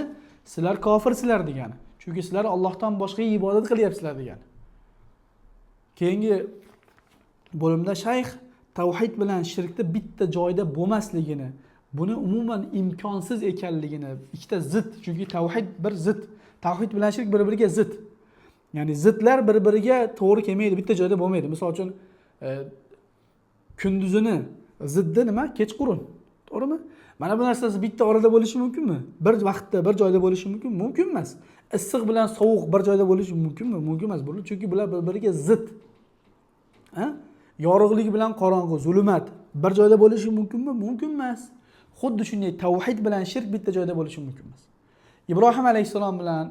sizlar kofirsizlar degani. Chunki sizlar Allohdan boshqa ibodat qilyapsizlar degani. Keyingi bo'limda shayx tavhid bilan shirkni bitta joyda bo'lmasligini, buni umuman imkonsiz ekanligini, ikkita zid, chunki tavhid bir zid, tavhid bilan shirk bir-biriga zid. Ya'ni zidlar bir-biriga to'g'ri kelmaydi, bitta joyda bo'lmaydi. Misol uchun kunduzini ziddi nima? Kechqurun. To'g'rimi? Mana bu narsasi bitta orada bo'lishi mumkinmi? Bir vaqtda, bir joyda bo'lishi mumkinmi? Mumkin emas. Issiq bilan sovuq bir joyda bo'lishi mumkinmi? Mumkin emas. Chunki bular bir-biriga zid. Yorug'lik bilan qorong'u, zulmat bir joyda bo'lishi mumkinmi? Mumkin emas. Xuddi shunday tavhid bilan shirk bitta joyda bo'lishi mumkin emas. Ibrohim alayhisalom bilan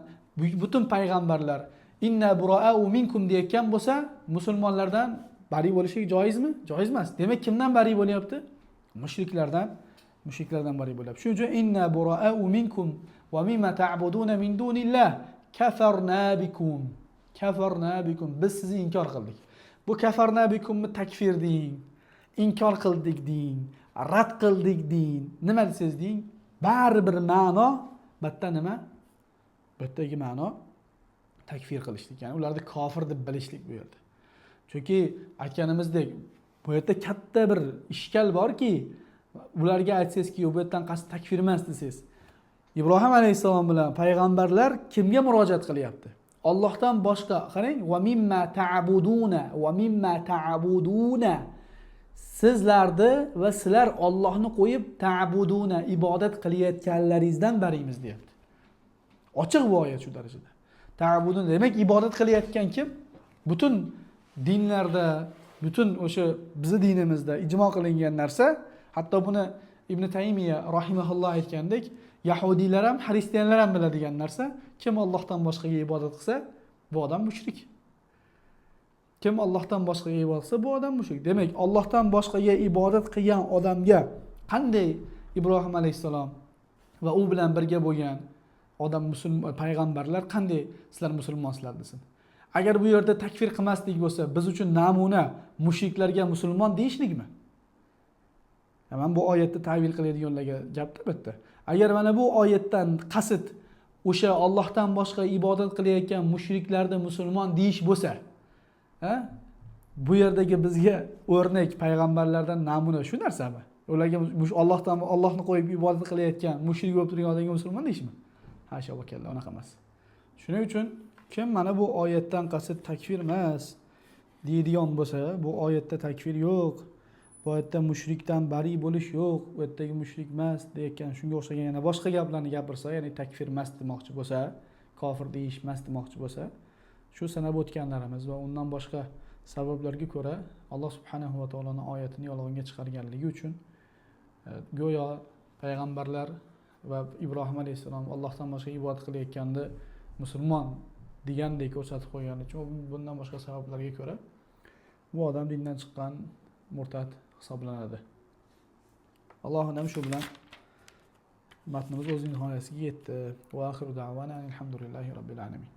butun payg'ambarlar inna bura'u minkum deyotgan bo'lsa, musulmonlardan bari bo'lishlik joizmi? Joiz emas. Demak, kimdan bari bo'lyapti? Mushriklardan bari bo'lyapti. Shuning uchun inna bura'u minkum va mimma ta'buduna min dunillah kafarna bikum. Biz sizni inkor qildik. Bu kafarna bikumni takfir deng, inkor qildik deng, rad qildik deng, nima desiz deng, baribir ma'no bitta nima? Bittagi ma'no takfir qilishlik, ya'ni ularni kofir deb bilishlik bu yerda. Chunki aytganimizdek, bu yerda katta bir ishkal borki, ularga aytsangizki, bu yerdan qasd takfir emas desangiz, Ibrohim alayhisalom bilan payg'ambarlar kimga murojaat qilyapti? Allohdan boshqa, qarang, va mimma ta'buduna. Sizlarni va sizlar Allohni qo'yib ta'buduna, ibodat qilayotganlaringizdan barimiz deyapti. Ochiq bu oyat shu darajada. Ta'budun demak ibodat qilayotgan kim? Butun dinlarda, butun o'sha bizning dinimizda ijmo qilingan narsa, hatto buni Ibn Taymiya rahimahulloh aytgandek, Yahudiylar ham, xristianlar ham biladigan narsa, kim Allohdan boshqaga ibodat qilsa, bu odam mushrik. Kim Allohdan boshqaga ibodat qilsa, bu odam mushrik. Demak, Allohdan boshqaga ibodat qilgan odamga qanday Ibrohim alayhisalom va u bilan birga bo'lgan odam payg'ambarlar qanday sizlar musulmonsizlar desin. Agar bu yerda takfir qilmaslik bo'lsa, biz uchun namuna mushriklarga musulmon deyishlikmi? Men bu oyatni ta'vil qiladiganlarga gapda bitta. Agar mana bu oyatdan qasd o'sha Allohdan boshqa ibodat qilayotgan mushriklarni musulmon deyish bo'lsa, bu yerdagi bizga o'rnak payg'ambarlardan namuna shu narsami? Ularga Allohni qo'yib ibodat qilayotgan mushrik bo'lib turgan odamga musulmon deyishmi? Hasha va kalla, unaqa emas. Shuning uchun kim mana bu oyatdan qasd takfir emas deydigan bo'lsa, bu oyatda takfir yo'q, bu oyatda mushrikdan bari bo'lish yo'q, bu yerdagi mushrik emas deyotgan, shunga o'xshagan yana boshqa gaplarni gapirsa, ya'ni takfir emas demoqchi bo'lsa, kofir deyish emas demoqchi bo'lsa, shu sanab o'tganlarimiz va undan boshqa sabablarga ko'ra Alloh subhanahu va taoloning oyatini yolg'onga chiqarganligi uchun go'yo payg'ambarlar va Ibrohim alayhisalom Allohdan boshqa ibodat qilayotganda musulmon degandek ko'rsatib qo'ygani uchun bundan boshqa sabablarga ko'ra bu odam dindan chiqqan murtad hisoblanadi. Allohning ham shu bilan matnimiz o'z nihoyasiga yetdi. Va axiru da'vana alhamdulillahi robbil alamin.